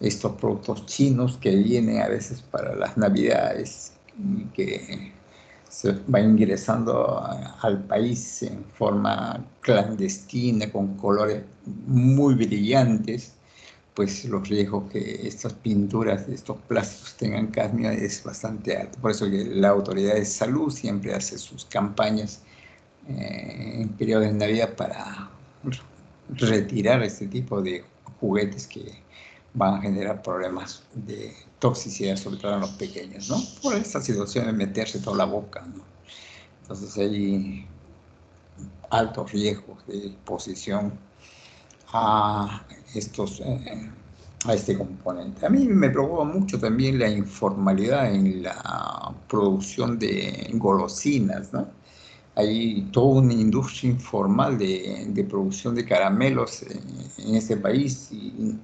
estos productos chinos que vienen a veces para las navidades y que se va ingresando al país en forma clandestina, con colores muy brillantes, pues los riesgos que estas pinturas de estos plásticos tengan cadmio es bastante alto. Por eso que la Autoridad de Salud siempre hace sus campañas en periodos de Navidad para retirar este tipo de juguetes que van a generar problemas de toxicidad, sobre todo en los pequeños, ¿no? Por esta situación de meterse toda la boca, ¿no? Entonces hay altos riesgos de exposición a a este componente. A mí me preocupa mucho también la informalidad en la producción de golosinas, ¿no? Hay toda una industria informal de producción de caramelos en este país y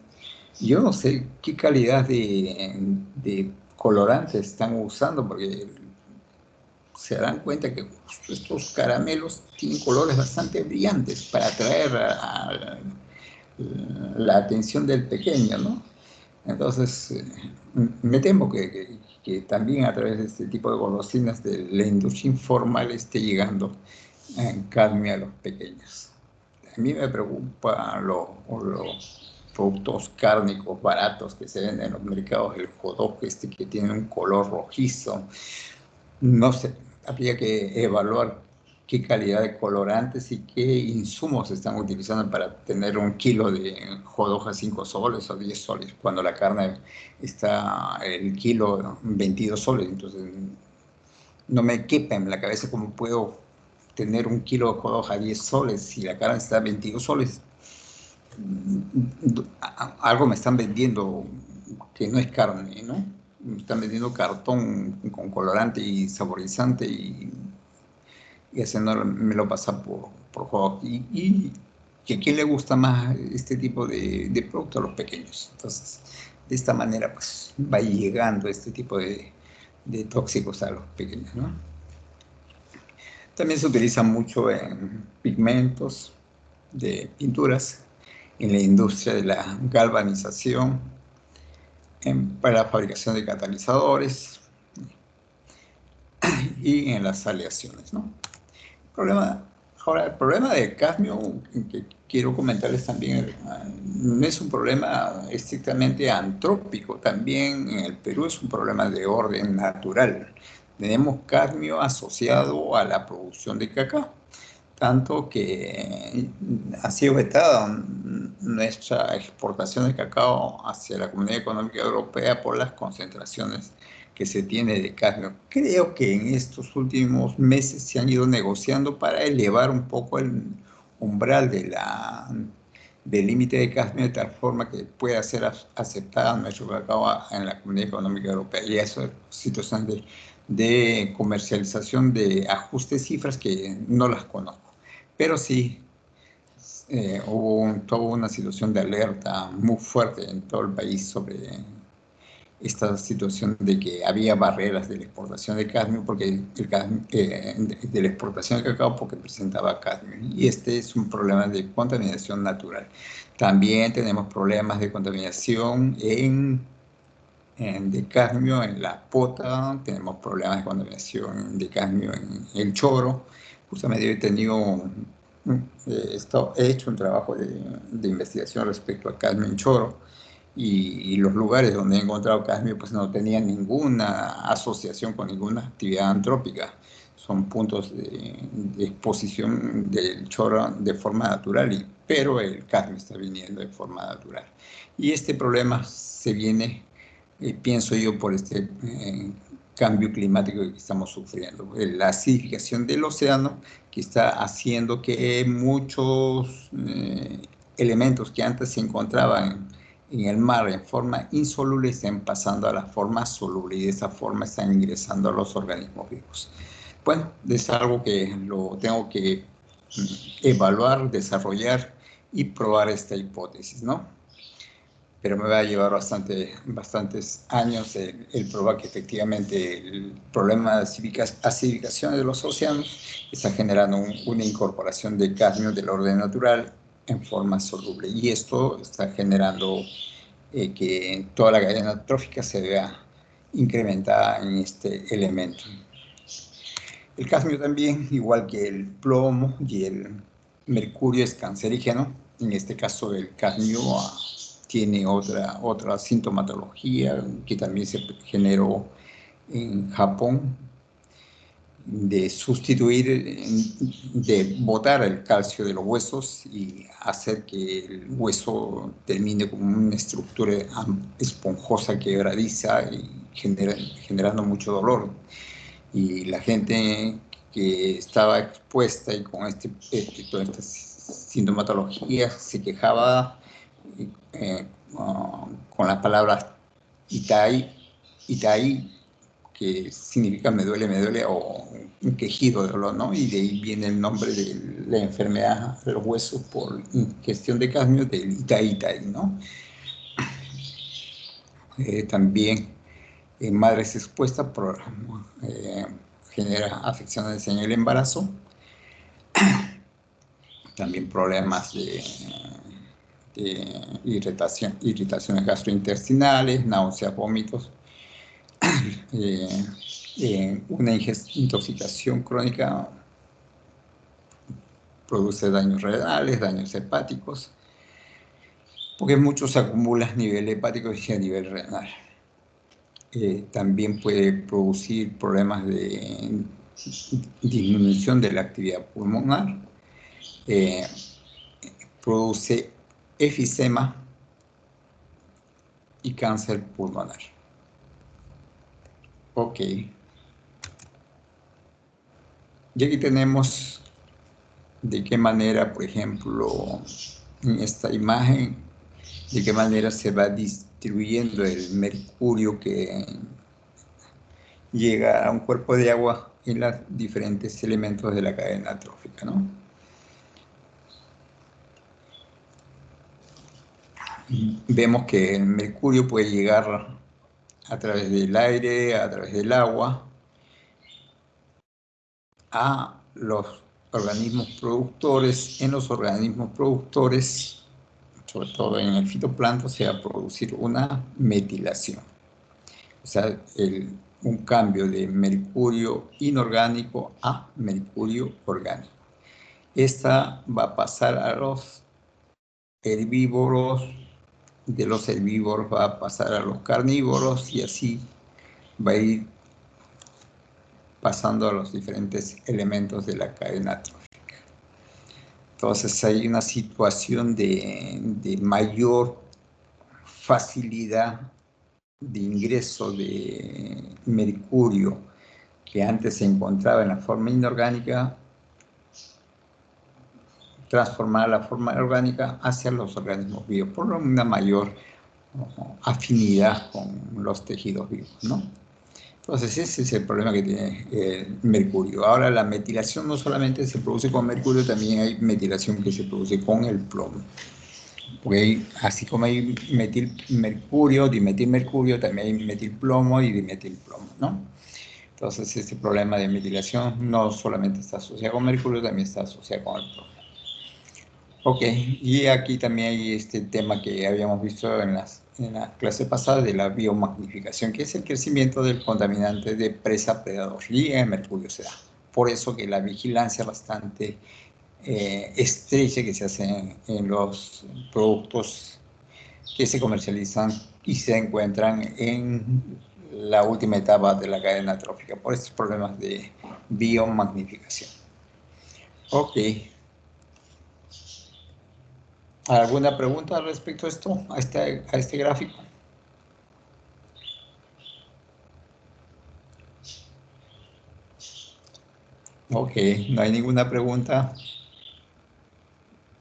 yo no sé qué calidad de colorantes están usando porque se darán cuenta que justo estos caramelos tienen colores bastante brillantes para atraer la atención del pequeño, ¿no? Entonces, me temo que también a través de este tipo de golosinas de la industria informal esté llegando cadmio a los pequeños. A mí me preocupa los productos cárnicos baratos que se venden en los mercados, el hot que tiene un color rojizo. No sé, habría que evaluar qué calidad de colorantes y qué insumos se están utilizando para tener un kilo de hot dog a 5 soles o 10 soles, cuando la carne está el kilo 22 soles. Entonces, no me quepa en la cabeza cómo puedo tener un kilo de hot dog a 10 soles si la carne está a 22 soles. Algo me están vendiendo que no es carne, ¿no? Me están vendiendo cartón con colorante y saborizante y haciendo me lo pasa por juego. Y que a quién le gusta más este tipo de producto a los pequeños. Entonces, de esta manera, pues, va llegando este tipo de tóxicos a los pequeños, ¿no? También se utiliza mucho en pigmentos de pinturas, en la industria de la galvanización, para la fabricación de catalizadores y en las aleaciones, ¿no? Ahora, el problema del cadmio que quiero comentarles también no es un problema estrictamente antrópico, también en el Perú es un problema de orden natural. Tenemos cadmio asociado a la producción de cacao, tanto que ha sido vetada nuestra exportación de cacao hacia la Comunidad Económica Europea por las concentraciones que se tiene de cadmio. Creo que en estos últimos meses se han ido negociando para elevar un poco el umbral del límite de cadmio de tal forma que pueda ser aceptada nuestro cacao en la Comunidad Económica Europea. Y eso es situación de comercialización de ajustes cifras que no las conozco. Pero sí hubo toda una situación de alerta muy fuerte en todo el país sobre esta situación de que había barreras de la exportación de cadmio, porque de la exportación de cacao porque presentaba cadmio. Y este es un problema de contaminación natural. También tenemos problemas de contaminación de cadmio en la pota, tenemos problemas de contaminación de cadmio en el choro. Justamente he hecho un trabajo de investigación respecto a cadmio en choro y los lugares donde he encontrado cadmio pues no tenían ninguna asociación con ninguna actividad antrópica. Son puntos de exposición del choro de forma natural, pero el cadmio está viniendo de forma natural. Y este problema se viene, pienso yo, por este cambio climático que estamos sufriendo. La acidificación del océano que está haciendo que muchos elementos que antes se encontraban en el mar en forma insoluble estén pasando a la forma soluble y de esa forma están ingresando a los organismos vivos. Bueno, es algo que lo tengo que evaluar, desarrollar y probar esta hipótesis, ¿no? Pero me va a llevar bastantes años el probar que efectivamente el problema de acidificación de los océanos está generando una incorporación de cadmio del orden natural en forma soluble. Y esto está generando que toda la cadena trófica se vea incrementada en este elemento. El cadmio también, igual que el plomo y el mercurio, es cancerígeno. En este caso, el cadmio tiene otra sintomatología que también se generó en Japón, de sustituir, de botar el calcio de los huesos y hacer que el hueso termine como una estructura esponjosa, quebradiza y generando mucho dolor. Y la gente que estaba expuesta y con todas estas sintomatología se quejaba con las palabras itai, que significa me duele, o un quejido de dolor, ¿no? Y de ahí viene el nombre de la enfermedad de los huesos por ingestión de cadmio, del itai, ¿no? También en madres expuestas genera afecciones en el embarazo, también problemas de irritaciones gastrointestinales, náuseas, vómitos, una intoxicación crónica produce daños renales, daños hepáticos, porque mucho se acumula a nivel hepático y a nivel renal. También puede producir problemas de disminución de la actividad pulmonar, produce efisema y cáncer pulmonar. Ok. Y aquí tenemos de qué manera, por ejemplo, en esta imagen, de qué manera se va distribuyendo el mercurio que llega a un cuerpo de agua en los diferentes elementos de la cadena trófica, ¿no? Vemos que el mercurio puede llegar a través del aire, a través del agua, a los organismos productores. En los organismos productores, sobre todo en el fitoplancton, se va a producir una metilación. O sea, un cambio de mercurio inorgánico a mercurio orgánico. Esta va a pasar a los herbívoros, de los herbívoros va a pasar a los carnívoros y así va a ir pasando a los diferentes elementos de la cadena trófica. Entonces hay una situación de mayor facilidad de ingreso de mercurio que antes se encontraba en la forma inorgánica, transformar la forma orgánica hacia los organismos vivos, por una mayor afinidad con los tejidos vivos, ¿no? Entonces ese es el problema que tiene el mercurio. Ahora la metilación no solamente se produce con mercurio, también hay metilación que se produce con el plomo. Porque así como hay metilmercurio, dimetilmercurio, también hay metilplomo y dimetilplomo, ¿no? Entonces este problema de metilación no solamente está asociado con mercurio, también está asociado con el plomo. Ok, y aquí también hay este tema que habíamos visto en la clase pasada de la biomagnificación, que es el crecimiento del contaminante de presa-predador, y el mercurio se da. Por eso que la vigilancia bastante estrecha que se hace en los productos que se comercializan y se encuentran en la última etapa de la cadena trófica, por estos problemas de biomagnificación. Ok. ¿Alguna pregunta respecto a esto, a este gráfico? Ok, no hay ninguna pregunta.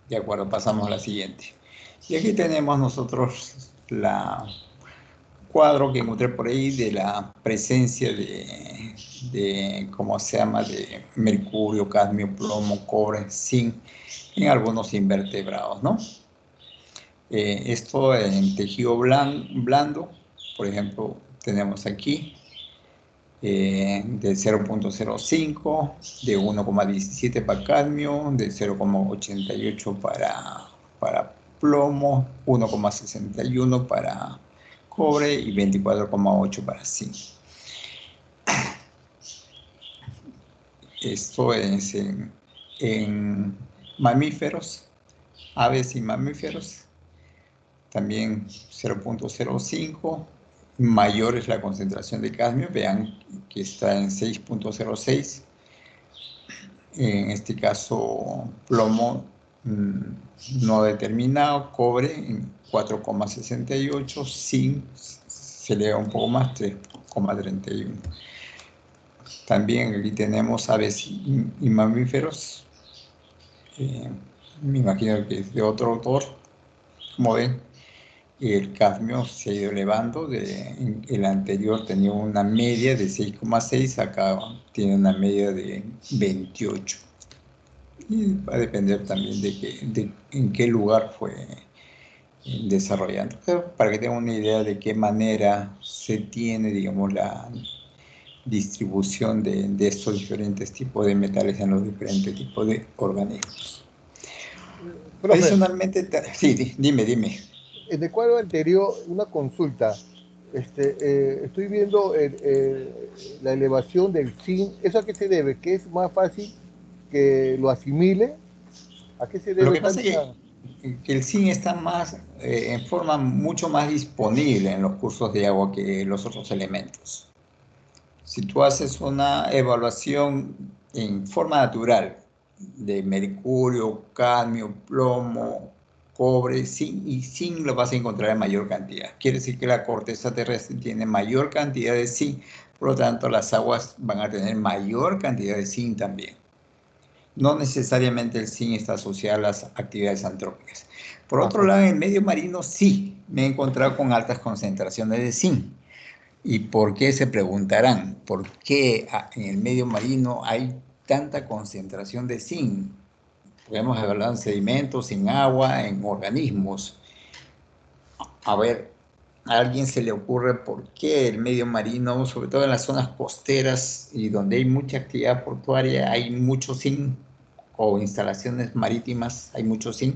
De acuerdo, pasamos a la siguiente. Y aquí tenemos nosotros la cuadro que encontré por ahí de la presencia de ¿cómo se llama?, de mercurio, cadmio, plomo, cobre, zinc en algunos invertebrados, ¿no? Esto en tejido blando, por ejemplo, tenemos aquí de 0.05, de 1,17 para cadmio, de 0,88 para plomo, 1,61 para cobre y 24,8 para zinc. Esto es en mamíferos, aves y mamíferos. También 0.05, mayor es la concentración de cadmio, vean que está en 6.06, en este caso plomo no determinado, cobre en 4,68, zinc se eleva un poco más, 3,31. También aquí tenemos aves y mamíferos, me imagino que es de otro autor, como ven. El cadmio se ha ido elevando, el anterior tenía una media de 6,6, acá tiene una media de 28. Y va a depender también de en qué lugar fue desarrollando. Pero para que tengan una idea de qué manera se tiene, digamos, la distribución de estos diferentes tipos de metales en los diferentes tipos de organismos. Profe, Adicionalmente, sí, dime. en el cuadro anterior, una consulta. Estoy viendo la elevación del zinc. ¿Eso a qué se debe? ¿Que es más fácil que lo asimile? ¿A qué se Lo debe que pasa es tanta? que el zinc está más, en forma mucho más disponible en los cursos de agua que los otros elementos. Si tú haces una evaluación en forma natural de mercurio, cadmio, plomo, cobre, zinc, y zinc lo vas a encontrar en mayor cantidad. Quiere decir que la corteza terrestre tiene mayor cantidad de zinc, por lo tanto las aguas van a tener mayor cantidad de zinc también. No necesariamente el zinc está asociado a las actividades antrópicas. Por otro lado, en el medio marino sí me he encontrado con altas concentraciones de zinc. ¿Y por qué? Se preguntarán? ¿Por qué en el medio marino hay tanta concentración de zinc? Podemos hablar en sedimentos, en agua, en organismos. A ver, ¿a alguien se le ocurre por qué el medio marino, sobre todo en las zonas costeras y donde hay mucha actividad portuaria, hay mucho zinc, o instalaciones marítimas, hay mucho zinc?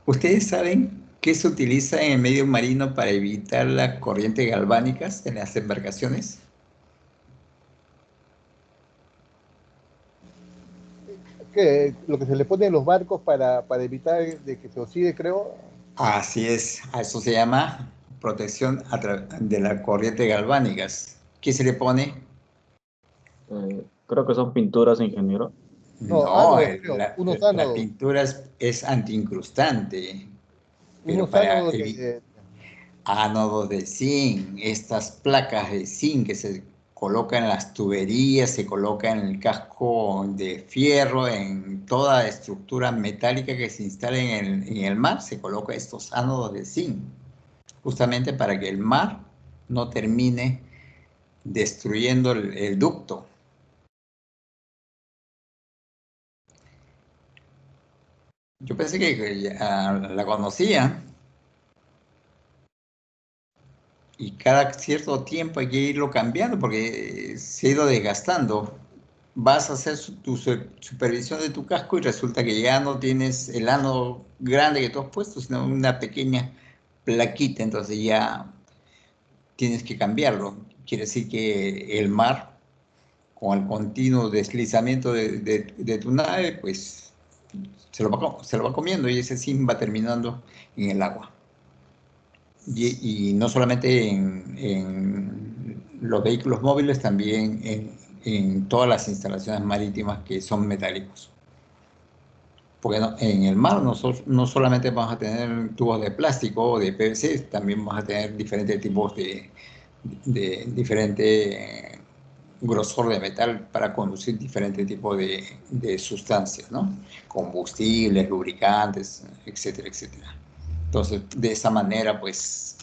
¿Ustedes saben qué se utiliza en el medio marino para evitar las corrientes galvánicas en las embarcaciones? Que lo que se le pone en los barcos para evitar de que se oxide, creo. Así es, a eso se llama protección de las corrientes galvánicas. ¿Qué se le pone? Creo que son pinturas, ingeniero. No, No, ánodos, creo. Unos la ánodos. pintura es antiincrustante, pero Unos para ánodos evitar ánodos de zinc, estas placas de zinc que se colocan en las tuberías, se colocan en el casco de fierro, en toda estructura metálica que se instala en el mar, se coloca estos ánodos de zinc, justamente para que el mar no termine destruyendo el ducto. Yo pensé que ya la conocía. Y cada cierto tiempo hay que irlo cambiando porque se ha ido desgastando. Vas a hacer tu supervisión de tu casco y resulta que ya no tienes el ánodo grande que tú has puesto, sino una pequeña plaquita, entonces ya tienes que cambiarlo. Quiere decir que el mar, con el continuo deslizamiento de tu nave, pues se lo va comiendo y ese zinc va terminando en el agua. Y no solamente en los vehículos móviles, también en todas las instalaciones marítimas que son metálicos. Porque en el mar nosotros no solamente vamos a tener tubos de plástico o de PVC, también vamos a tener diferentes tipos de diferente grosor de metal para conducir diferentes tipos de sustancias, ¿no? Combustibles, lubricantes, etcétera, etcétera. Entonces, de esa manera, pues,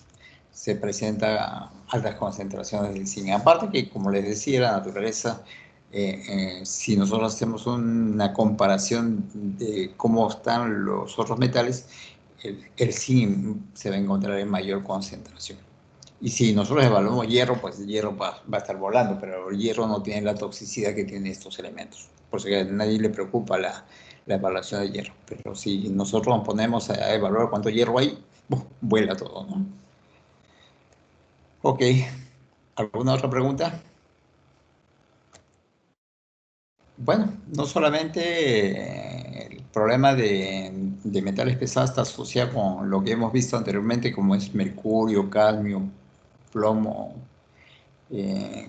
se presenta altas concentraciones del zinc. Aparte que, como les decía, la naturaleza, si nosotros hacemos una comparación de cómo están los otros metales, el zinc se va a encontrar en mayor concentración. Y si nosotros evaluamos hierro, pues el hierro va a estar volando, pero el hierro no tiene la toxicidad que tienen estos elementos. Por eso que a nadie le preocupa la evaluación de hierro. Pero si nosotros nos ponemos a evaluar cuánto hierro hay, vuela todo, ¿no? Ok, ¿alguna otra pregunta? Bueno, no solamente el problema de metales pesados está asociado con lo que hemos visto anteriormente, como es mercurio, cadmio, plomo, eh,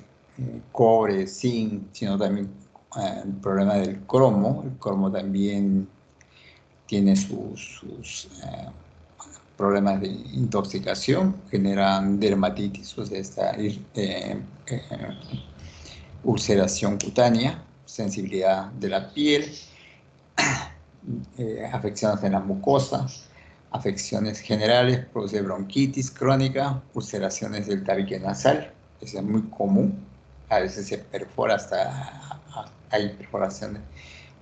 cobre, zinc, sino también el problema del cromo. El cromo también tiene sus problemas de intoxicación, generan dermatitis, o sea, esta ulceración cutánea, sensibilidad de la piel, afecciones en la mucosa, afecciones generales, produce bronquitis crónica, ulceraciones del tabique nasal, eso es muy común, a veces se perfora hay perforaciones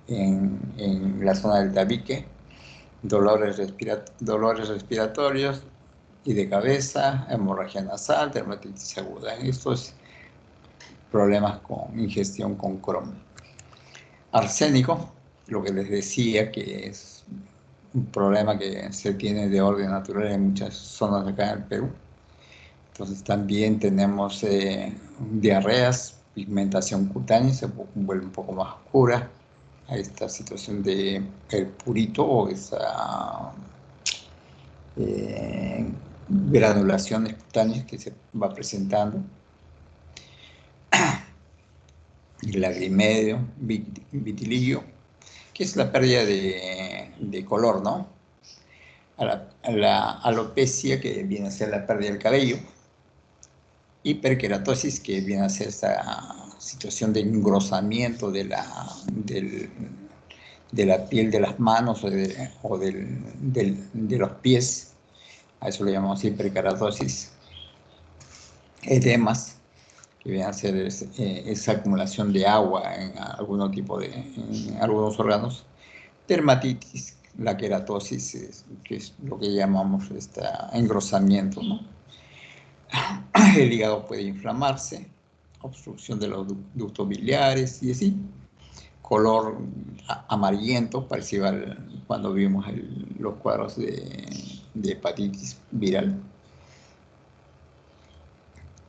en la zona del tabique, dolores respiratorios y de cabeza, hemorragia nasal, dermatitis aguda. Estos problemas con ingestión con cromo. Arsénico, lo que les decía que es un problema que se tiene de orden natural en muchas zonas acá en el Perú. Entonces también tenemos diarreas, pigmentación cutánea, se vuelve un poco más oscura. A esta situación de el purito o esa granulaciones cutáneas que se va presentando. Lagrimedio, vitiligo, que es la pérdida de color, ¿no? A la alopecia, que viene a ser la pérdida del cabello. Hiperkeratosis, que viene a ser esta situación de engrosamiento de la piel de las manos o de los pies. A eso le llamamos hiperkeratosis. Edemas, que viene a ser esa acumulación de agua en en algunos órganos. Dermatitis, la queratosis, que es lo que llamamos engrosamiento, ¿no? El hígado puede inflamarse, obstrucción de los ductos biliares y así. Color amarillento, parecido cuando vimos los cuadros de hepatitis viral.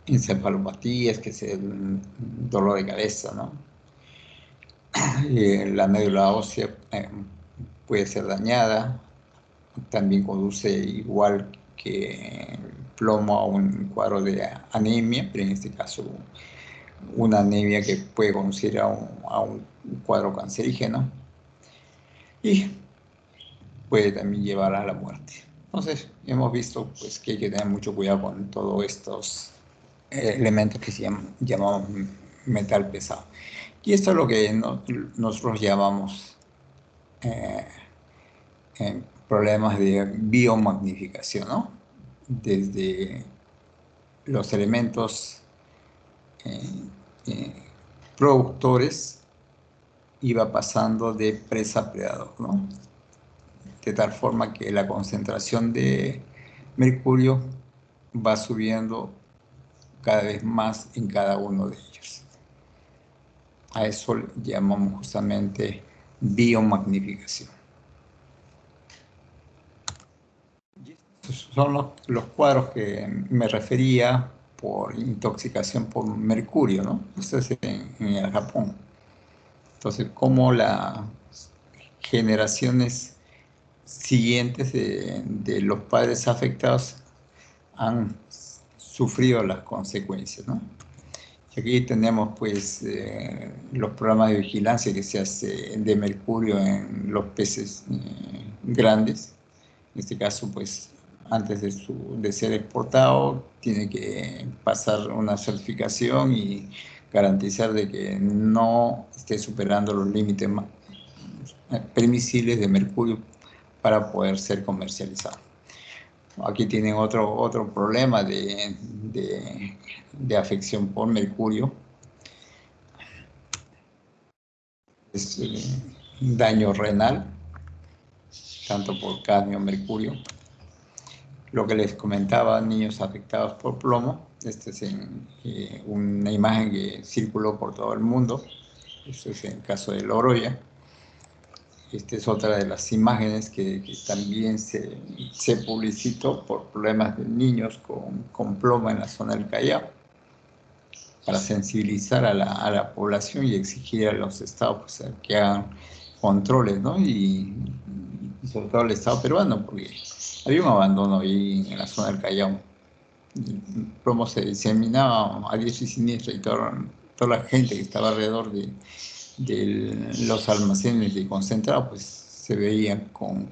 Encefalopatías, que es el dolor de cabeza, ¿no? La médula ósea puede ser dañada, también conduce igual que el plomo a un cuadro de anemia, pero en este caso una anemia que puede conducir a un cuadro cancerígeno y puede también llevar a la muerte. Entonces, hemos visto pues, que hay que tener mucho cuidado con todos estos elementos que se llamamos metal pesado. Y esto es lo que nosotros llamamos problemas de biomagnificación, ¿no? Desde los elementos productores iba pasando de presa a predador, ¿no? De tal forma que la concentración de mercurio va subiendo cada vez más en cada uno de ellos. A eso llamamos justamente biomagnificación. Estos son los cuadros que me refería por intoxicación por mercurio, ¿no? Esto es en el Japón. Entonces, cómo las generaciones siguientes de los padres afectados han sufrido las consecuencias, ¿no? Aquí tenemos pues los programas de vigilancia que se hace de mercurio en los peces grandes. En este caso, pues antes de ser exportado, tiene que pasar una certificación y garantizar de que no esté superando los límites permisibles de mercurio para poder ser comercializado. Aquí tienen otro problema de afección por mercurio. Es daño renal, tanto por cadmio, mercurio. Lo que les comentaba, niños afectados por plomo. Esta es una imagen que circuló por todo el mundo. Esto es en el caso de Loroya. Esta es otra de las imágenes que también se publicitó por problemas de niños con plomo en la zona del Callao, para sensibilizar a la población y exigir a los estados pues, que hagan controles, ¿no? Y sobre todo el estado peruano, porque había un abandono ahí en la zona del Callao. El plomo se diseminaba a diestra y siniestra y toda la gente que estaba alrededor de los almacenes de concentrado pues se veían con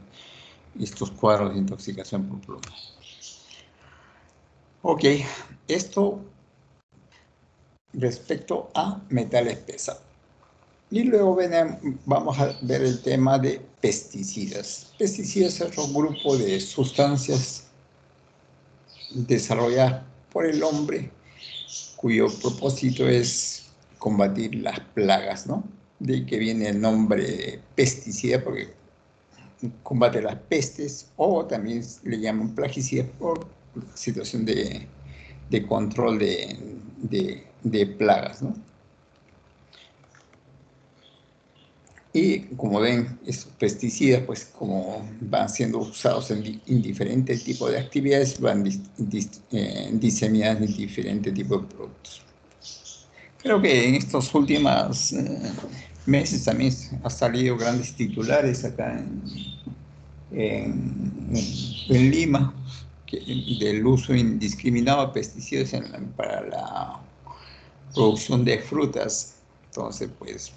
estos cuadros de intoxicación por plomo. Ok, esto respecto a metales pesados. Y luego vamos a ver el tema de pesticidas. Pesticidas es otro grupo de sustancias desarrolladas por el hombre cuyo propósito es combatir las plagas, ¿no? De ahí que viene el nombre pesticida porque combate las pestes, o también le llaman plaguicidas por situación de control de plagas, ¿no? Y como ven, estos pesticidas, pues como van siendo usados en diferentes tipos de actividades, van diseminadas en diferentes tipos de productos. Creo que en estos últimos meses también han salido grandes titulares acá en Lima del uso indiscriminado de pesticidas para la producción de frutas. Entonces, pues,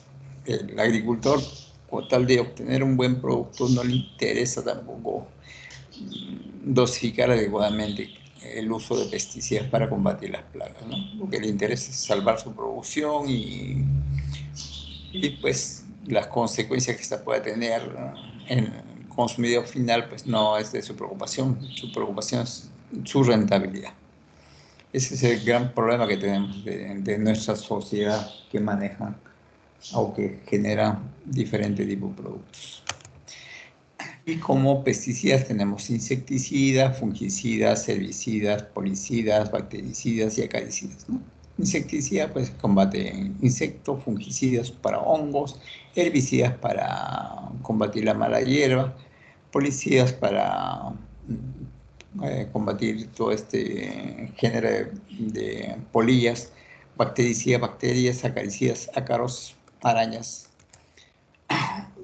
el agricultor, con tal de obtener un buen producto, no le interesa tampoco dosificar adecuadamente el uso de pesticidas para combatir las plagas, ¿no? Lo que le interesa es salvar su producción y pues las consecuencias que esta pueda tener en el consumidor final, pues no es de su preocupación es su rentabilidad. Ese es el gran problema que tenemos de nuestra sociedad que maneja o que genera diferentes tipos de productos. Y como pesticidas tenemos insecticidas, fungicidas, herbicidas, policidas, bactericidas y acaricidas, ¿no? Insecticida, pues combate insectos, fungicidas para hongos, herbicidas para combatir la mala hierba, policidas para combatir todo este género de polillas, bactericidas, bacterias, acaricidas, ácaros, arañas.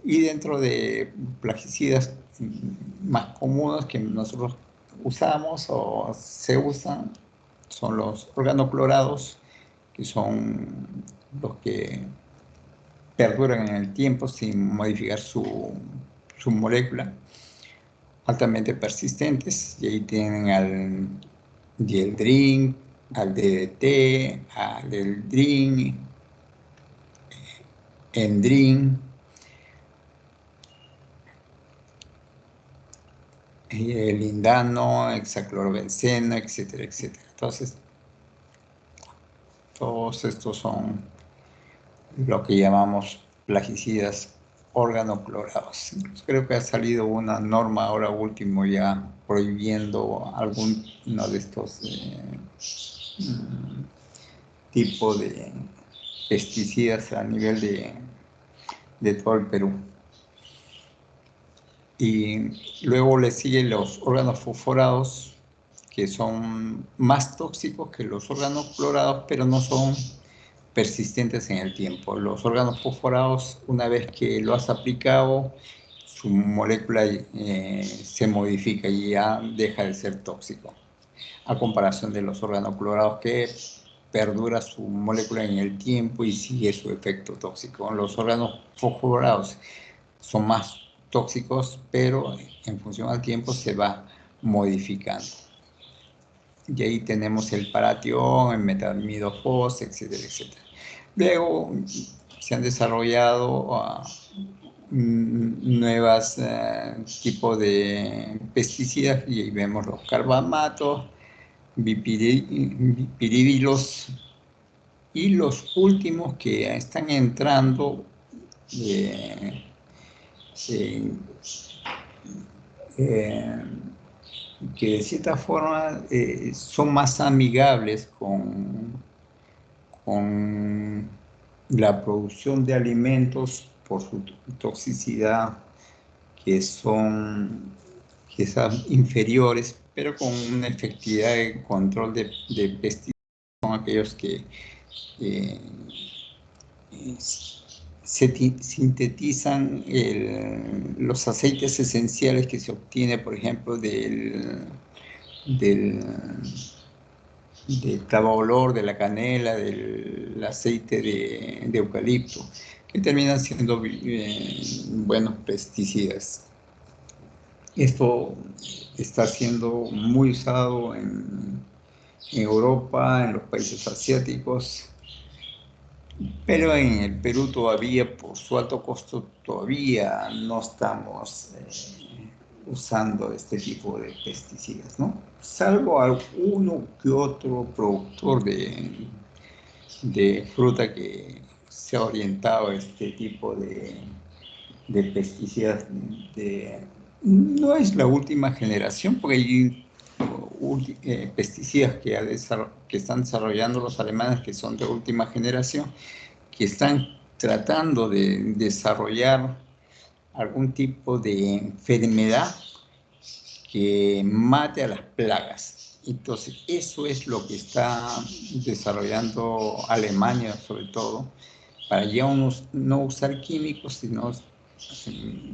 Y dentro de plaguicidas más comunes que nosotros usamos o se usan son los organoclorados, que son los que perduran en el tiempo sin modificar su molécula, altamente persistentes, y ahí tienen al dieldrin, al DDT, al eldrin, endrin, el lindano, hexaclorobenceno, etcétera, etcétera. Entonces, todos estos son lo que llamamos plaguicidas organoclorados. Creo que ha salido una norma ahora último ya prohibiendo alguno de estos tipos de pesticidas a nivel de todo el Perú. Y luego le siguen los órganos fosforados, que son más tóxicos que los órganos clorados, pero no son persistentes en el tiempo. Los órganos fosforados, una vez que lo has aplicado, su molécula se modifica y ya deja de ser tóxico, a comparación de los órganos clorados que perdura su molécula en el tiempo y sigue su efecto tóxico. Los órganos fosforados son más tóxicos, pero en función al tiempo se va modificando. Y ahí tenemos el paratión, el metamidofos, etcétera, etcétera. Luego se han desarrollado nuevas tipos de pesticidas y ahí vemos los carbamatos, bipiridilos y los últimos que están entrando que de cierta forma son más amigables con la producción de alimentos por su toxicidad, que son quizás inferiores, pero con una efectividad de control de pesticidas, son aquellos que sintetizan los aceites esenciales que se obtiene, por ejemplo, del clavo-olor, de la canela, del aceite de eucalipto, que terminan siendo buenos pesticidas. Esto está siendo muy usado en Europa, en los países asiáticos, pero en el Perú todavía, por su alto costo, todavía no estamos usando este tipo de pesticidas, ¿no? Salvo alguno que otro productor de fruta que se ha orientado a este tipo de pesticidas. No es la última generación, porque hay pesticidas que están desarrollando los alemanes que son de última generación, que están tratando de desarrollar algún tipo de enfermedad que mate a las plagas. Entonces, eso es lo que está desarrollando Alemania, sobre todo, para ya no usar químicos, sino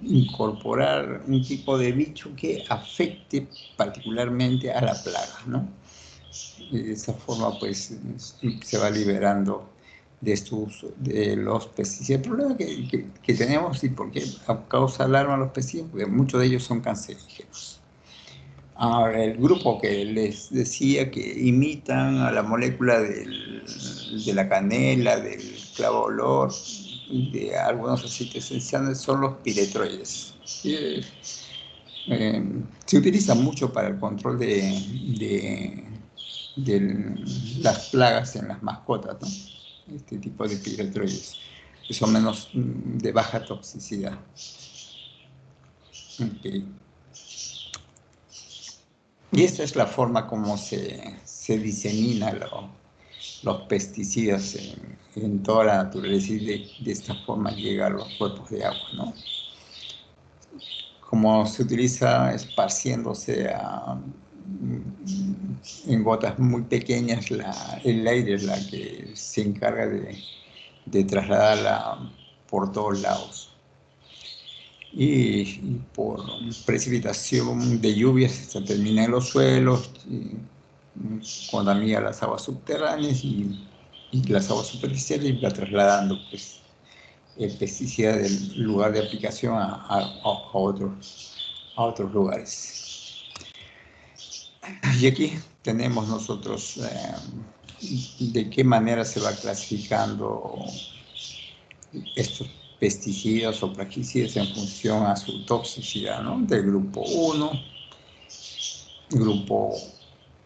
incorporar un tipo de bicho que afecte particularmente a la plaga, ¿no? Y de esa forma, pues, se va liberando de de los pesticidas. El problema que tenemos, y por qué causa alarma los pesticidas, porque muchos de ellos son cancerígenos. Ahora, el grupo que les decía que imitan a la molécula de la canela, del clavo olor y de algunos aceites esenciales son los piretroides. Se utiliza mucho para el control de las plagas en las mascotas, ¿no? Este tipo de piretroides, que son menos de baja toxicidad. Okay. Y esta es la forma como se diseminan los pesticidas en toda la naturaleza, y de esta forma llega a los cuerpos de agua, ¿no? Como se utiliza esparciéndose en gotas muy pequeñas, el aire es la que se encarga de trasladarla por todos lados. Y por precipitación de lluvias se termina en los suelos, contamina las aguas subterráneas y las aguas superficiales, y va trasladando, pues, el pesticida del lugar de aplicación a otros lugares. Y aquí tenemos nosotros de qué manera se va clasificando estos pesticidas o plaguicidas en función a su toxicidad, ¿no? Del grupo 1, grupo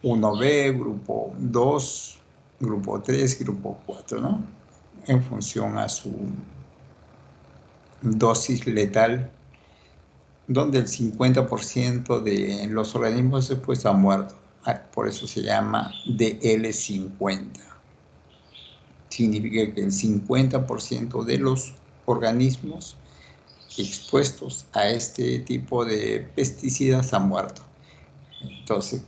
1B, grupo 2, grupo 3, grupo 4, ¿no? En función a su dosis letal, donde el 50% de los organismos después han muerto. Por eso se llama DL50. Significa que el 50% de los organismos expuestos a este tipo de pesticidas han muerto. Entonces,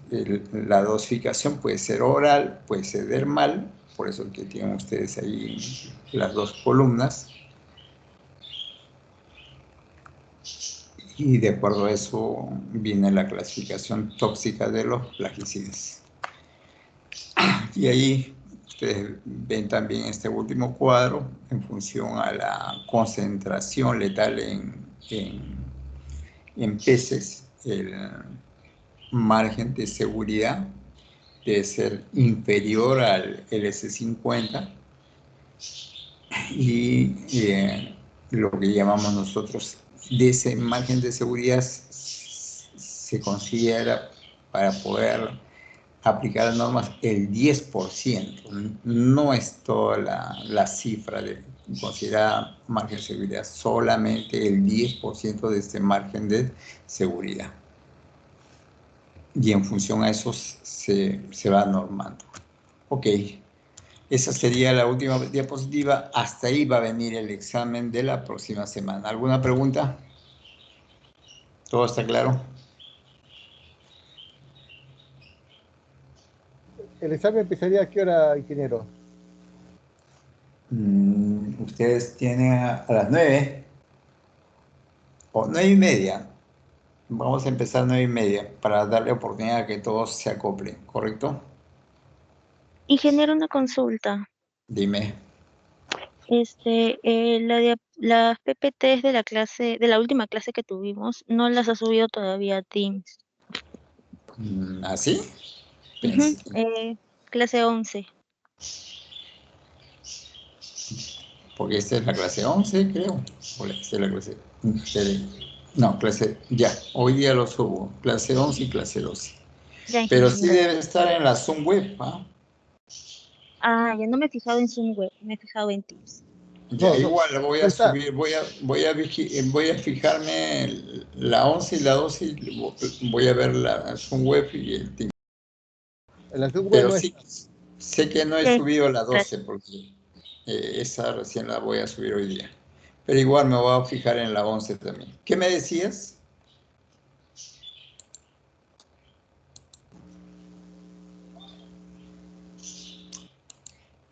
la dosificación puede ser oral, puede ser dermal, por eso que tienen ustedes ahí las dos columnas. Y de acuerdo a eso viene la clasificación tóxica de los plaguicidas. Y ahí ustedes ven también este último cuadro en función a la concentración letal en peces. El margen de seguridad debe ser inferior al LS50, y lo que llamamos nosotros, de ese margen de seguridad se considera, para poder aplicar las normas, el 10%. No es toda la cifra de considerar margen de seguridad, solamente el 10% de este margen de seguridad. Y en función a eso se va normando. Ok, esa sería la última diapositiva. Hasta ahí va a venir el examen de la próxima semana. ¿Alguna pregunta? ¿Todo está claro? ¿El examen empezaría a qué hora, ingeniero? Ustedes tienen a las 9 o 9:30. Vamos a empezar 9:30 para darle oportunidad a que todos se acoplen, ¿correcto? Ingeniero, una consulta. Dime. Las PPTs de la clase, de la última clase que tuvimos, no las ha subido todavía a Teams. ¿Así? Ujú, clase 11. Porque esta es la clase 11, creo. O esta es la clase... No, clase... Ya, hoy día lo subo. Clase 11 y clase 12. Ya, Pero sí ingeniero. debe estar en la Zoom web, ¿ah? Ya no me he fijado en Zoom web, me he fijado en Teams. Ya, No, igual lo voy no a está. subir, voy a fijarme la 11 y la 12 y voy a ver la Zoom web y el Teams. En la Zoom web Pero no sí, está. sé que no he Ya, subido la 12 gracias. porque esa recién la voy a subir hoy día. Pero igual me voy a fijar en la 11 también. ¿Qué me decías?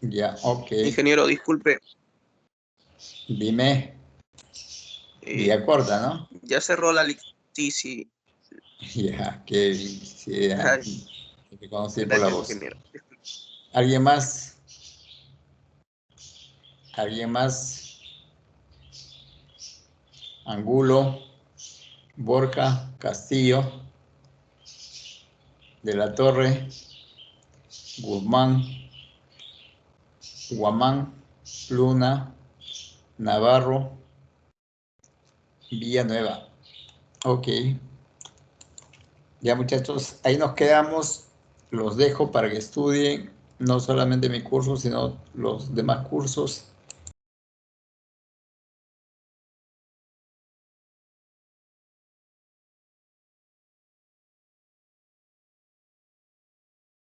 Ya, ok. Ingeniero, disculpe, Dime, vía corta, ¿no? ya cerró la sí, sí. Ya, que sí, ya, Ay, te conocí por la gracias, voz. ingeniero. ¿Alguien más? ¿Alguien más? Angulo, Borja, Castillo, De la Torre, Guzmán, Guamán, Luna, Navarro, Villanueva. Ok. Ya muchachos, ahí nos quedamos. Los dejo para que estudien no solamente mi curso, sino los demás cursos.